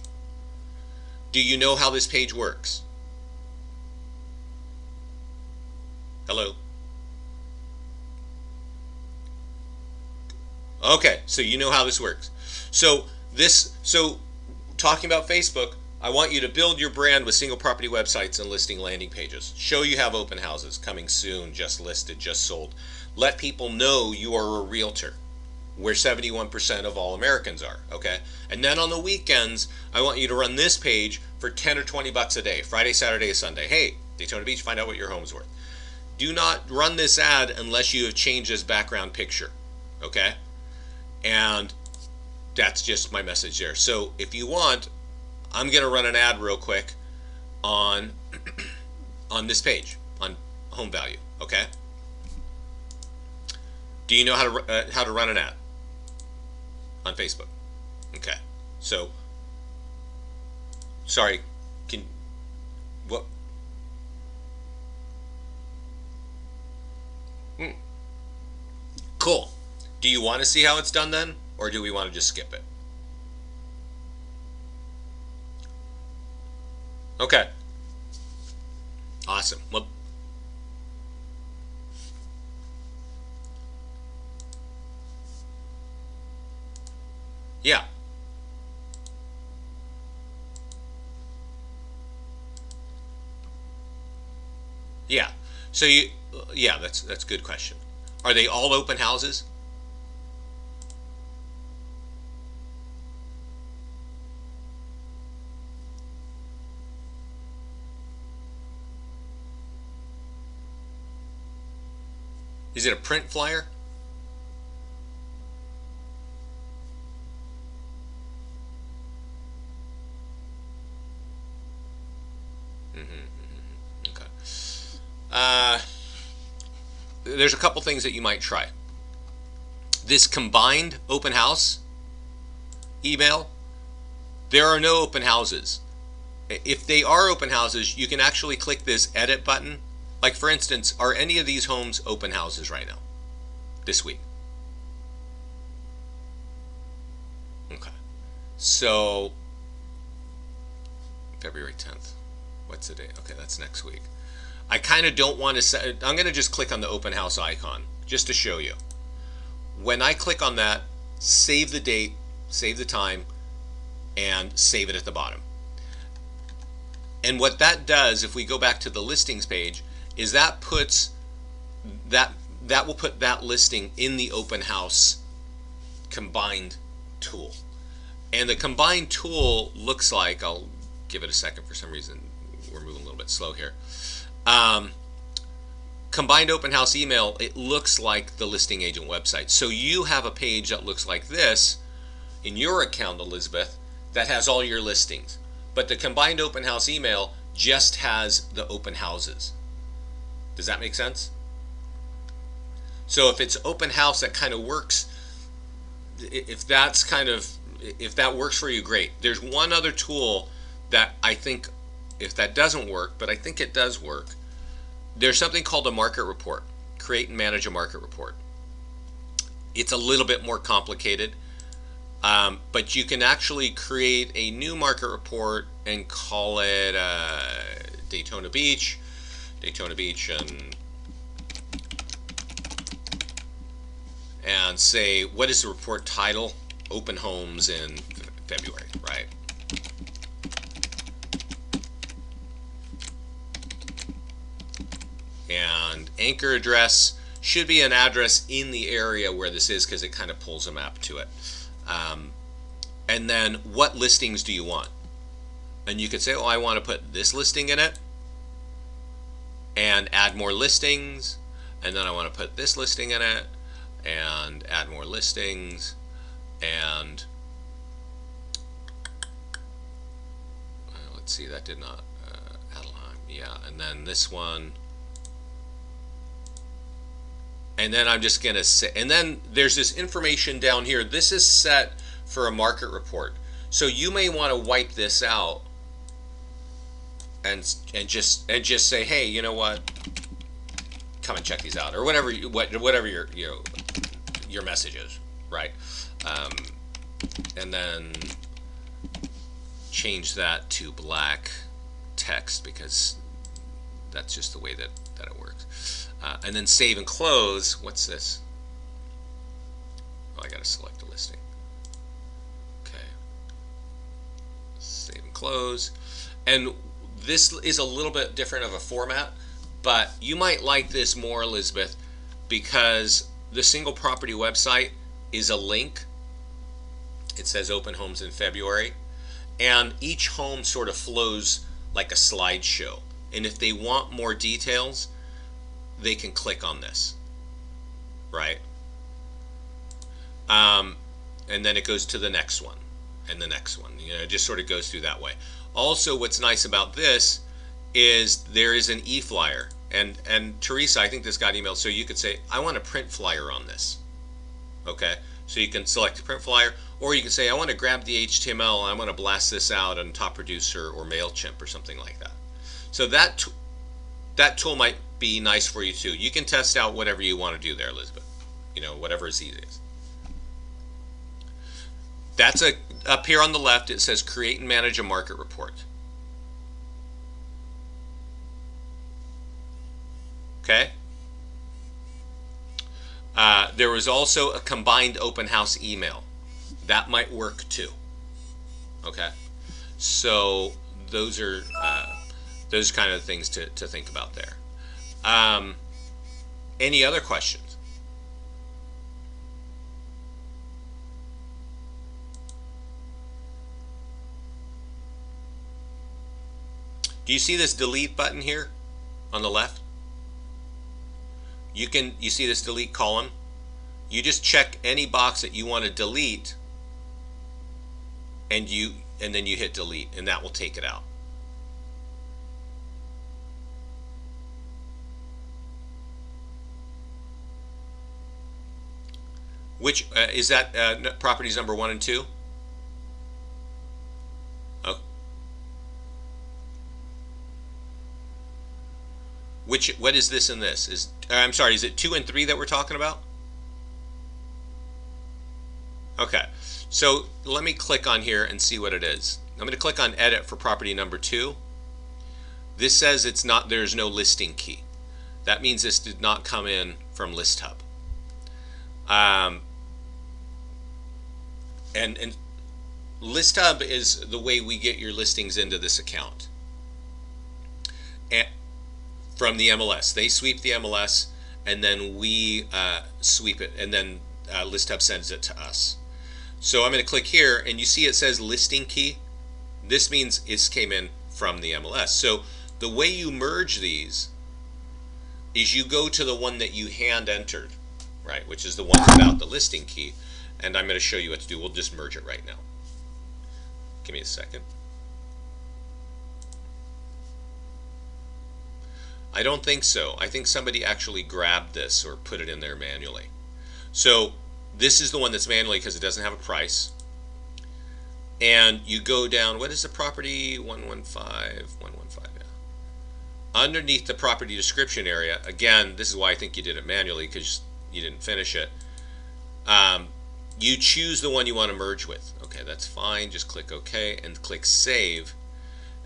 Do you know how this page works? Hello? Okay, so you know how this works. So talking about Facebook, I want you to build your brand with single property websites and listing landing pages. Show you have open houses coming soon, just listed, just sold. Let people know you are a realtor, where 71% of all Americans are, okay? And then on the weekends, I want you to run this page for 10 or 20 bucks a day, Friday, Saturday, Sunday. Hey, Daytona Beach, find out what your home's worth. Do not run this ad unless you have changed this background picture, okay? And that's just my message there. So if you want, I'm going to run an ad real quick on on this page on home value. Okay. Do you know how to run an ad on Facebook? Okay. So, sorry. What? Cool. Do you want to see how it's done then, or do we want to just skip it? Okay. Awesome. Well, yeah. Yeah. So yeah, that's a good question. Are they all open houses? Is it a print flyer? Okay. There's a couple things that you might try. This combined open house email, there are no open houses. If they are open houses, you can actually click this edit button. Like for instance, are any of these homes open houses right now, this week? Okay. So, February 10th. What's the date? Okay, that's next week. I kind of don't want to set, I'm going to just click on the open house icon just to show you. When I click on that, save the date, save the time, and save it at the bottom. And what that does, if we go back to the listings page, is that puts that will put that listing in the open house combined tool. And the combined tool looks like, I'll give it a second, for some reason we're moving a little bit slow here. Combined open house email, it looks like the listing agent website. So you have a page that looks like this in your account, Elizabeth, that has all your listings. But the combined open house email just has the open houses. Does that make sense? So if it's open house, that kind of works. If that works for you, great. There's one other tool that I think, if that doesn't work, but I think it does work. There's something called a market report. Create and manage a market report. It's a little bit more complicated, but you can actually create a new market report and call it Daytona Beach, and and say, what is the report title? Open homes in February, right? And anchor address should be an address in the area where this is, because it kind of pulls a map to it. And then what listings do you want? And you could say, oh, I want to put this listing in it and add more listings. And then I want to put this listing in it and add more listings. And let's see, that did not add a line. Yeah, and then this one. And then I'm just going to say, and then there's this information down here. This is set for a market report. So you may want to wipe this out and just say, hey, you know what? Come and check these out, or whatever your message is, right? And then change that to black text, because that's just the way that it works. And then save and close. What's this? Oh, I got to select a listing. Okay. Save and close. And this is a little bit different of a format, but you might like this more, Elizabeth, because the single property website is a link. It says open homes in February, and each home sort of flows like a slideshow. And if they want more details, they can click on this, right? And then it goes to the next one and the next one. You know, it just sort of goes through that way. Also, what's nice about this is there is an e-flyer. And Teresa, I think this got emailed, so you could say, I want a print flyer on this. Okay? So you can select the print flyer, or you can say, I want to grab the HTML and I want to blast this out on Top Producer or MailChimp or something like that. So that tool might be nice for you too. You can test out whatever you want to do there, Elizabeth. You know, whatever is easiest. That's up here on the left. It says create and manage a market report. Okay. There was also a combined open house email. That might work too. Okay. So those are those kind of things to think about there. Any other questions? Do you see this delete button here on the left? You see this delete column? You just check any box that you want to delete, and then you hit delete, and that will take it out. Which is that properties number 1 and 2? Oh. What is this and this? I'm sorry, is it 2 and 3 that we're talking about? Okay, so let me click on here and see what it is. I'm going to click on edit for property number 2. This says there's no listing key. That means this did not come in from ListHub. And ListHub is the way we get your listings into this account. And from the MLS. They sweep the MLS, and then we sweep it, and then ListHub sends it to us. So I'm going to click here, and you see it says listing key. This means it came in from the MLS. So the way you merge these is you go to the one that you hand entered, right, which is the one without the listing key. And I'm going to show you what to do. We'll just merge it right now. Give me a second. I don't think so. I think somebody actually grabbed this or put it in there manually. So this is the one that's manually because it doesn't have a price. And you go down, what is the property? 115, yeah. Underneath the property description area, again, this is why I think you did it manually, because you didn't finish it. You choose the one you want to merge with. Okay, that's fine. Just click OK and click Save.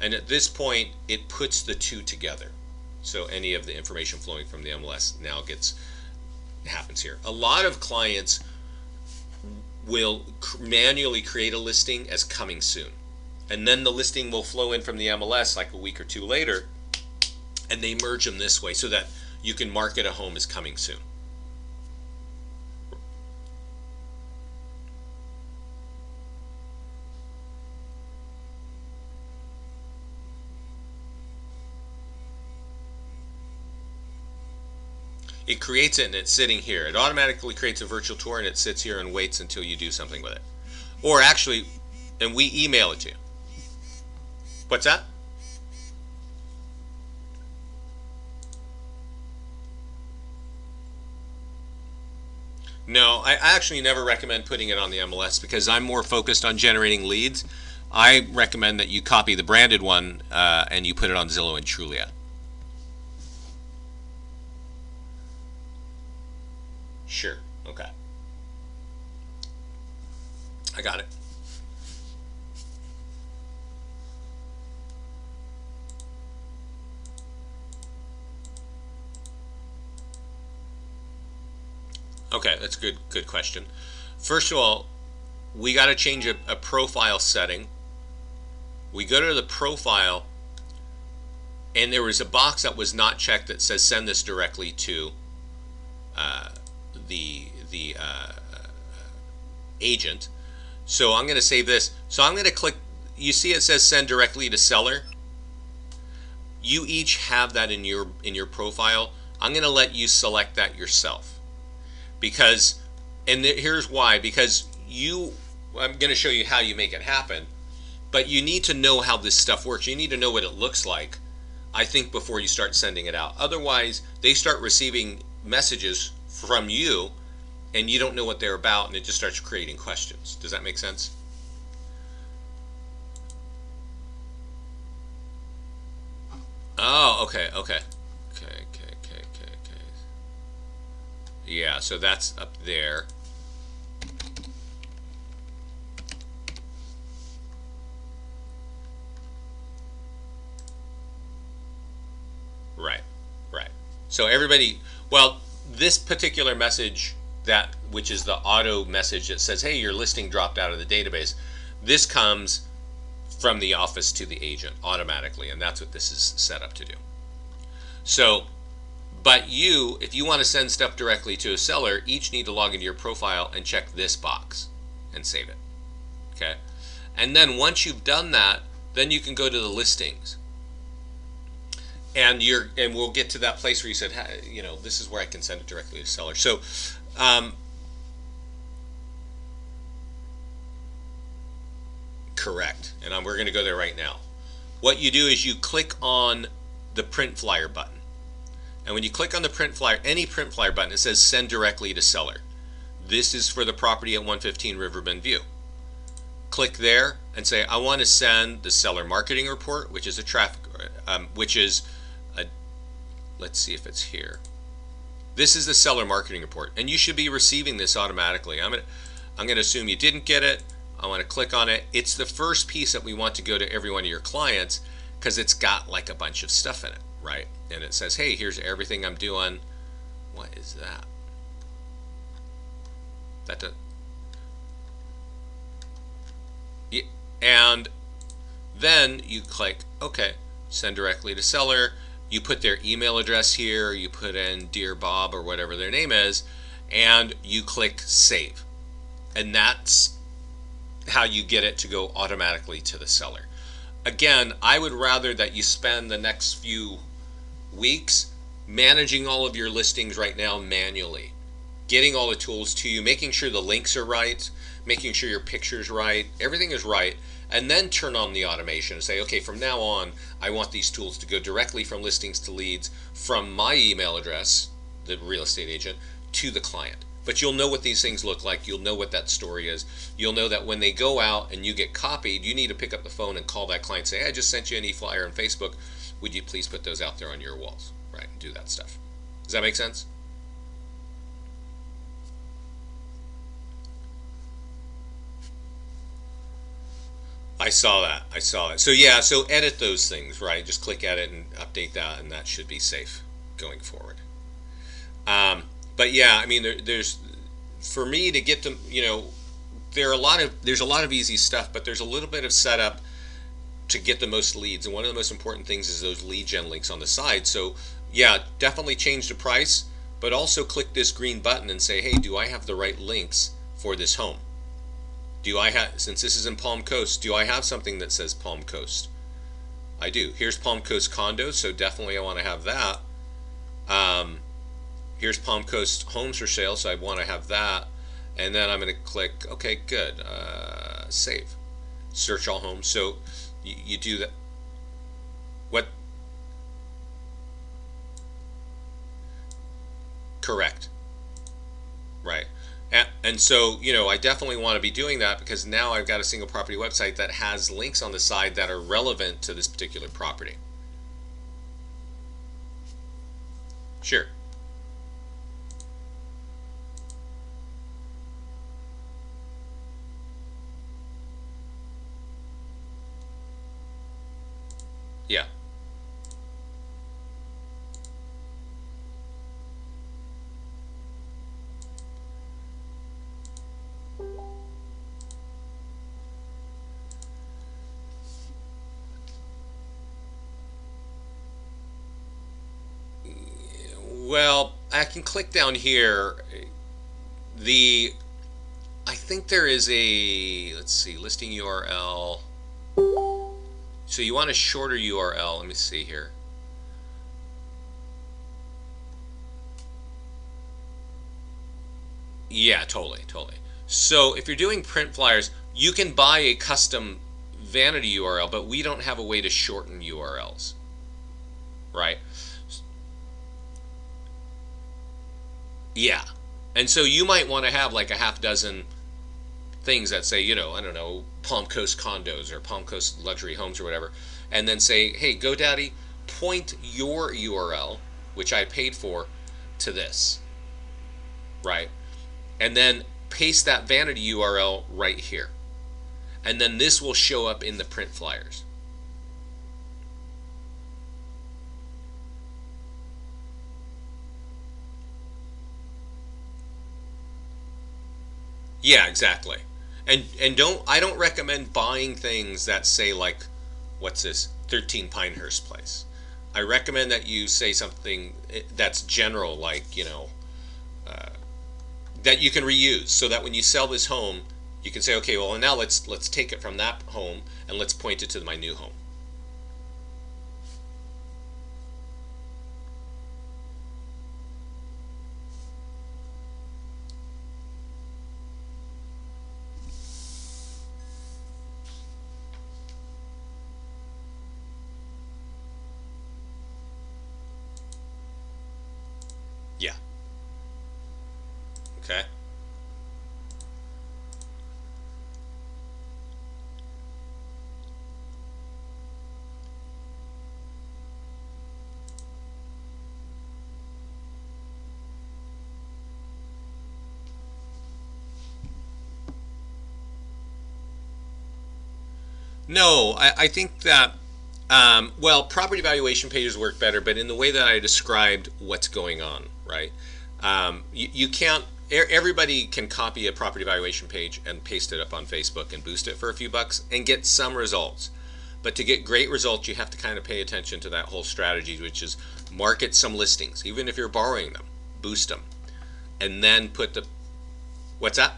And at this point, it puts the two together. So any of the information flowing from the MLS now gets happens here. A lot of clients will manually create a listing as coming soon. And then the listing will flow in from the MLS like a week or two later, and they merge them this way so that you can market a home as coming soon. It creates it and it's sitting here. It automatically creates a virtual tour and it sits here and waits until you do something with it. Or actually, and we email it to you. What's that? No, I actually never recommend putting it on the MLS because I'm more focused on generating leads. I recommend that you copy the branded one and you put it on Zillow and Trulia. Sure. Okay. I got it. Okay, that's a good question. First of all, we got to change a profile setting. We go to the profile, and there was a box that was not checked that says send this directly to uh, the agent. So I'm going to save this. So I'm going to click. You see it says send directly to seller. You each have that in your profile. I'm going to let you select that yourself because, and here's why. Because I'm going to show you how you make it happen. But you need to know how this stuff works. You need to know what it looks like, I think, before you start sending it out. Otherwise, they start receiving messages from you and you don't know what they're about and it just starts creating questions. Does that make sense? Oh, okay, okay. Okay. Yeah, so that's up there. Right, right. So everybody, well, this particular message that which is the auto message that says, "Hey, your listing dropped out of the database." This comes from the office to the agent automatically, and that's what this is set up to do. So, but you, if you want to send stuff directly to a seller, each need to log into your profile and check this box and save it. Okay? And then once you've done that, then you can go to the listings. And we'll get to that place where you said, this is where I can send it directly to seller. So, um, correct. And we're going to go there right now. What you do is you click on the print flyer button. And when you click on the print flyer, any print flyer button, it says send directly to seller. This is for the property at 115 Riverbend View. Click there and say, I want to send the seller marketing report, which is a traffic, which is a, let's see if it's here. This is the seller marketing report, and you should be receiving this automatically. I'm gonna assume you didn't get it. I want to click on it. It's the first piece that we want to go to every one of your clients because it's got like a bunch of stuff in it, right? And it says, hey, here's everything I'm doing. What is that? That does, yeah, and then you click OK, send directly to seller. You put their email address here, you put in Dear Bob or whatever their name is, and you click save. And that's how you get it to go automatically to the seller. Again, I would rather that you spend the next few weeks managing all of your listings right now manually, getting all the tools to you, making sure the links are right, making sure your picture's right, everything is right, and then turn on the automation and say, okay, from now on, I want these tools to go directly from listings to leads from my email address, the real estate agent, to the client. But you'll know what these things look like. You'll know what that story is. You'll know that when they go out and you get copied, you need to pick up the phone and call that client and say, hey, I just sent you an e-flyer on Facebook. Would you please put those out there on your walls, right? And do that stuff. Does that make sense? I saw that. I saw it. So yeah, so edit those things, right? Just click edit and update that, and that should be safe going forward. Um, But yeah, I mean, there's for me to get them, there's a lot of easy stuff, but there's a little bit of setup to get the most leads. And one of the most important things is those lead gen links on the side. So yeah, definitely change the price, but also click this green button and say, hey, do I have the right links for this home? Do I have, since this is in Palm Coast, do I have something that says Palm Coast? I do. Here's Palm Coast condos, so definitely I want to have that. Um, Here's Palm Coast homes for sale, so I want to have that. And then I'm going to click, okay, good, save. Search all homes. So you do that. What? Correct. Right. And so, I definitely want to be doing that because now I've got a single property website that has links on the side that are relevant to this particular property. Sure. Yeah. Well, I can click down here. The I think there is a, let's see, listing URL. So you want a shorter URL. Let me see here. Yeah, totally, totally. So if you're doing print flyers, you can buy a custom vanity URL, but we don't have a way to shorten URLs, right? Yeah. And so you might want to have like a half dozen things that say, I don't know, Palm Coast condos or Palm Coast luxury homes or whatever, and then say, hey, GoDaddy, point your URL, which I paid for, to this, right? And then paste that vanity URL right here. And then this will show up in the print flyers. Yeah, exactly. And I don't recommend buying things that say like, what's this, 13 Pinehurst Place. I recommend that you say something that's general, like, that you can reuse, so that when you sell this home, you can say, okay, well now let's take it from that home and let's point it to my new home. Yeah. Okay. No, I think that, well, property valuation pages work better, but in the way that I described what's going on, right? You can't, everybody can copy a property valuation page and paste it up on Facebook and boost it for a few bucks and get some results. But to get great results, you have to kind of pay attention to that whole strategy, which is market some listings, even if you're borrowing them, boost them, and then put the, what's that?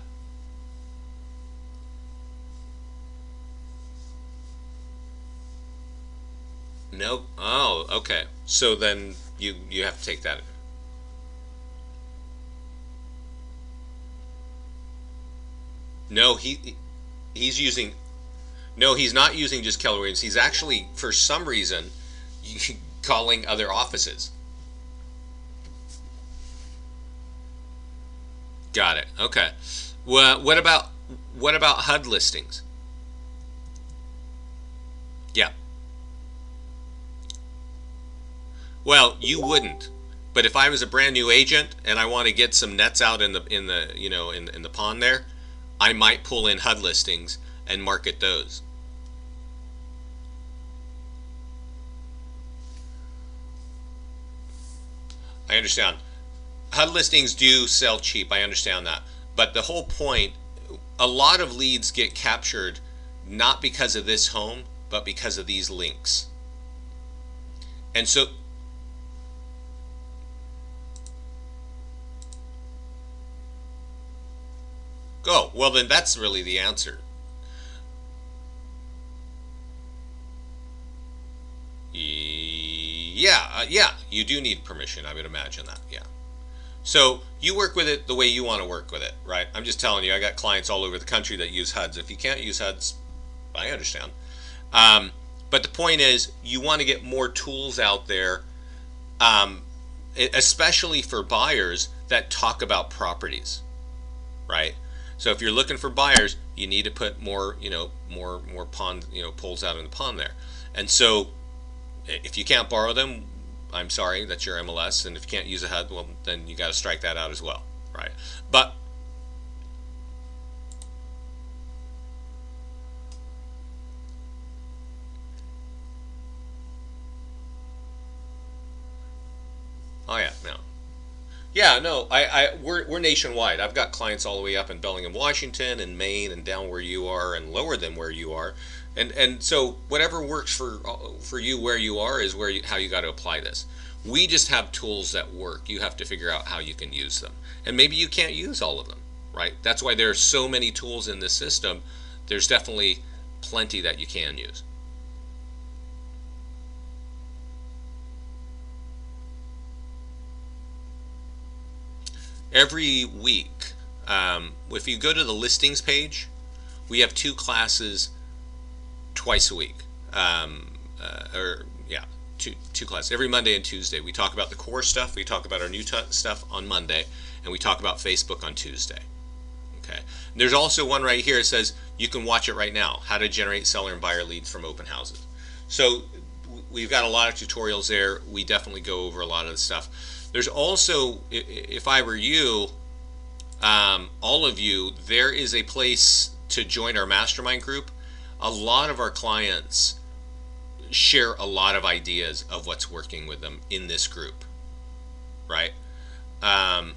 No. Oh, okay. So then you have to take that. No, he's using. No, he's not using just Keller Williams. He's actually, for some reason, calling other offices. Got it. Okay. Well, what about HUD listings? Yeah. Well, you wouldn't. But if I was a brand new agent and I want to get some nets out in the in the pond there, I might pull in HUD listings and market those. I understand. HUD listings do sell cheap. I understand that, but the whole point, a lot of leads get captured not because of this home, but because of these links. And so, oh, well, then that's really the answer. Yeah, yeah, you do need permission. I would imagine that. Yeah. So you work with it the way you want to work with it, right? I'm just telling you, I got clients all over the country that use HUDs. If you can't use HUDs, I understand. Um, but the point is, you want to get more tools out there, um, especially for buyers that talk about properties, right? So if you're looking for buyers, you need to put more, more pond, poles out in the pond there. And so if you can't borrow them, I'm sorry, that's your MLS. And if you can't use a HUD, well, then you got to strike that out as well, right? But oh yeah, no, yeah, no, we're nationwide. I've got clients all the way up in Bellingham, Washington, and Maine, and down where you are, and lower than where you are, and so whatever works for you where you are is how you got to apply this. We just have tools that work. You have to figure out how you can use them, and maybe you can't use all of them, right? That's why there are so many tools in this system. There's definitely plenty that you can use. Every week, if you go to the listings page, we have two classes twice a week. Or yeah, two classes every Monday and Tuesday. We talk about the core stuff. We talk about our new stuff on Monday, and we talk about Facebook on Tuesday. Okay. There's also one right here. It says you can watch it right now. How to generate seller and buyer leads from open houses. So we've got a lot of tutorials there. We definitely go over a lot of the stuff. There's also, if I were you, all of you, there is a place to join our mastermind group. A lot of our clients share a lot of ideas of what's working with them in this group, right? Um,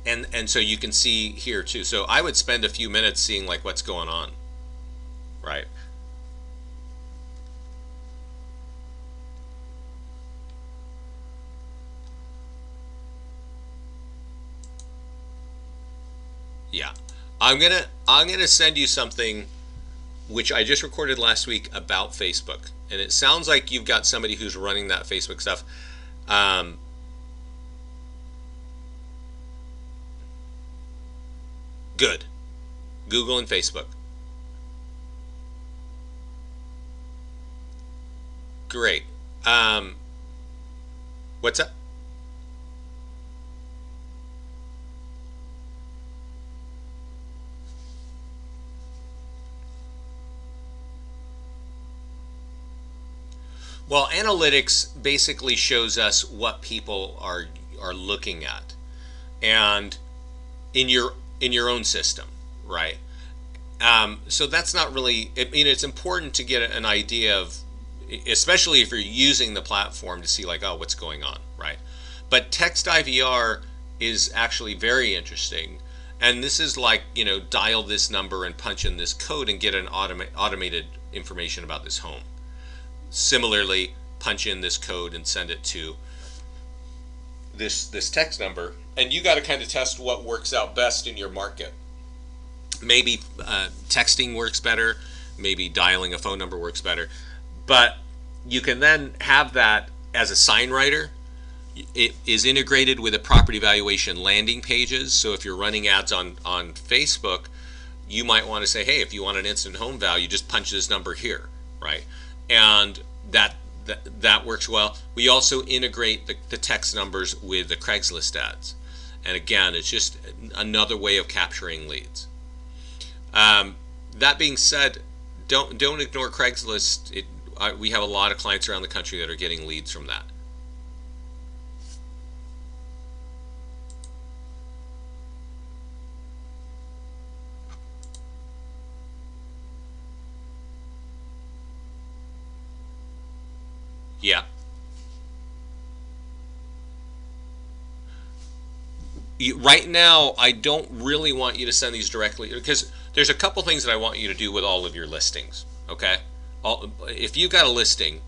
and so you can see here too. So I would spend a few minutes seeing like what's going on, right? Yeah. I'm gonna send you something which I just recorded last week about Facebook, and it sounds like you've got somebody who's running that Facebook stuff. Um, Good. Google and Facebook. Great. Um, what's up? Well, analytics basically shows us what people are looking at, and in your own system, right? So that's not really. I mean, it's important to get an idea of, especially if you're using the platform to see like, oh, what's going on, right? But text IVR is actually very interesting, and this is like dial this number and punch in this code and get an automated information about this home. Similarly, punch in this code and send it to this text number, and you got to kind of test what works out best in your market. Maybe texting works better, maybe dialing a phone number works better, but you can then have that as a sign writer. It is integrated with a property valuation landing pages. So if you're running ads on Facebook, you might want to say, hey, if you want an instant home value, just punch this number here, right? And that works well. We also integrate the text numbers with the Craigslist ads, and again, it's just another way of capturing leads. That being said, don't ignore Craigslist. We have a lot of clients around the country that are getting leads from that. Yeah. right now, I don't really want you to send these directly because there's a couple things that I want you to do with all of your listings. Okay, if you got a listing,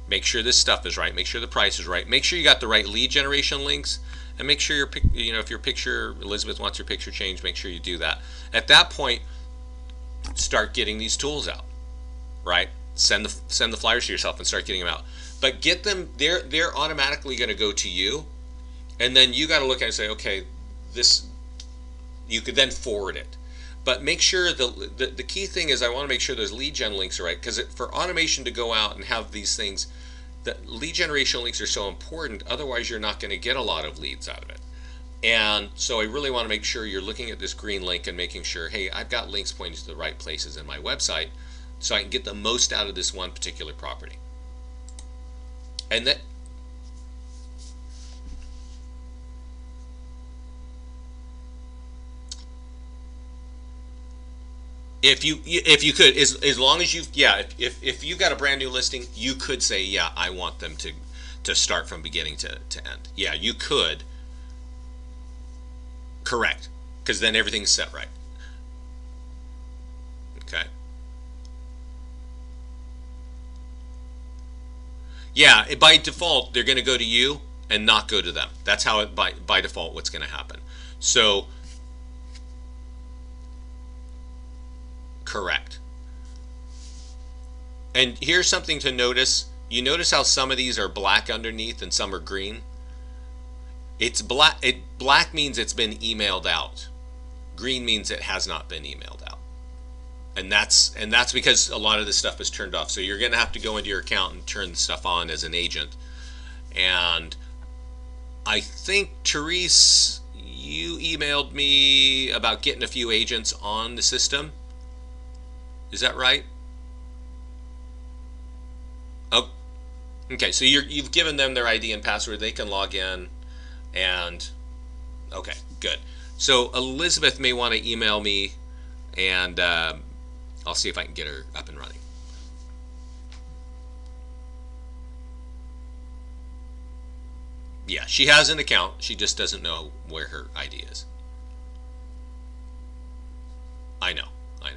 make sure this stuff is right. Make sure the price is right. Make sure you got the right lead generation links, and make sure if your picture, Elizabeth wants your picture changed, make sure you do that. At that point, start getting these tools out. Right? Send the flyers to yourself and start getting them out. But get them. They're automatically going to go to you, and then you got to look at it and say, okay, this. You could then forward it. But make sure the key thing is I want to make sure those lead gen links are right because for automation to go out and have these things, the lead generation links are so important. Otherwise, you're not going to get a lot of leads out of it. And so I really want to make sure you're looking at this green link and making sure, hey, I've got links pointing to the right places in my website so I can get the most out of this one particular property. And that if you could, as long as you, yeah, if you got a brand new listing, you could say, yeah, I want them to start from beginning to end. Yeah, you could. Correct, because then everything's set right. Okay. Yeah, by default, they're going to go to you and not go to them. That's how it by default what's going to happen. So correct. And here's something to notice. You notice how some of these are black underneath and some are green? It's black. Black means it's been emailed out. Green means it has not been emailed out. And that's because a lot of this stuff is turned off. So you're going to have to go into your account and turn the stuff on as an agent. And I think Therese, you emailed me about getting a few agents on the system. Is that right? Oh, okay. So you've given them their ID and password. They can log in, and okay, good. So Elizabeth may want to email me, and I'll see if I can get her up and running. Yeah, she has an account. She just doesn't know where her ID is. I know. I know.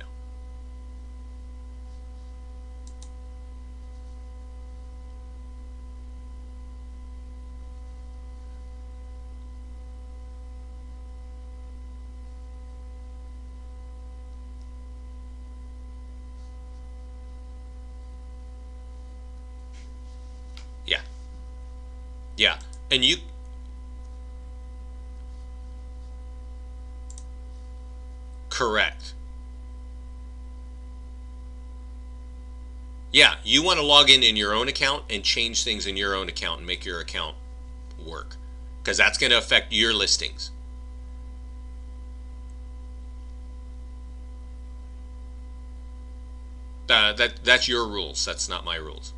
Yeah. Yeah. And you correct. Yeah, you want to log in your own account and change things in your own account and make your account work because that's going to affect your listings. That's your rules. That's not my rules.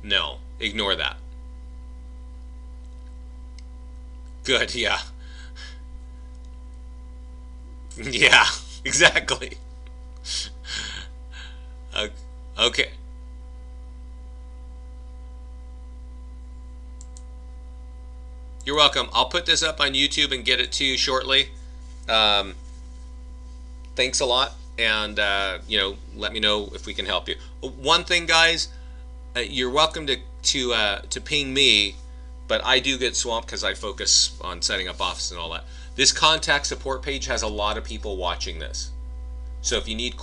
No, ignore that. Good. Yeah. Yeah. Exactly. Uh, okay. You're welcome. I'll put this up on YouTube and get it to you shortly. Um, Thanks a lot, and let me know if we can help you. One thing, guys, you're welcome to ping me, but I do get swamped because I focus on setting up office and all that. This contact support page has a lot of people watching this, so if you need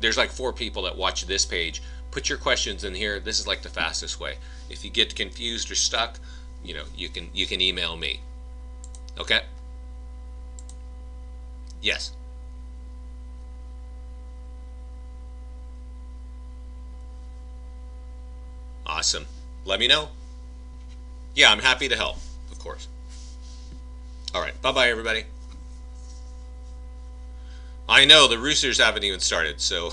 there's like 4 people that watch this page. Put your questions in here. This is like the fastest way. If you get confused or stuck, you can email me. Okay? Yes. Awesome. Let me know. Yeah, I'm happy to help, of course. All right. Bye-bye, everybody. I know the roosters haven't even started, so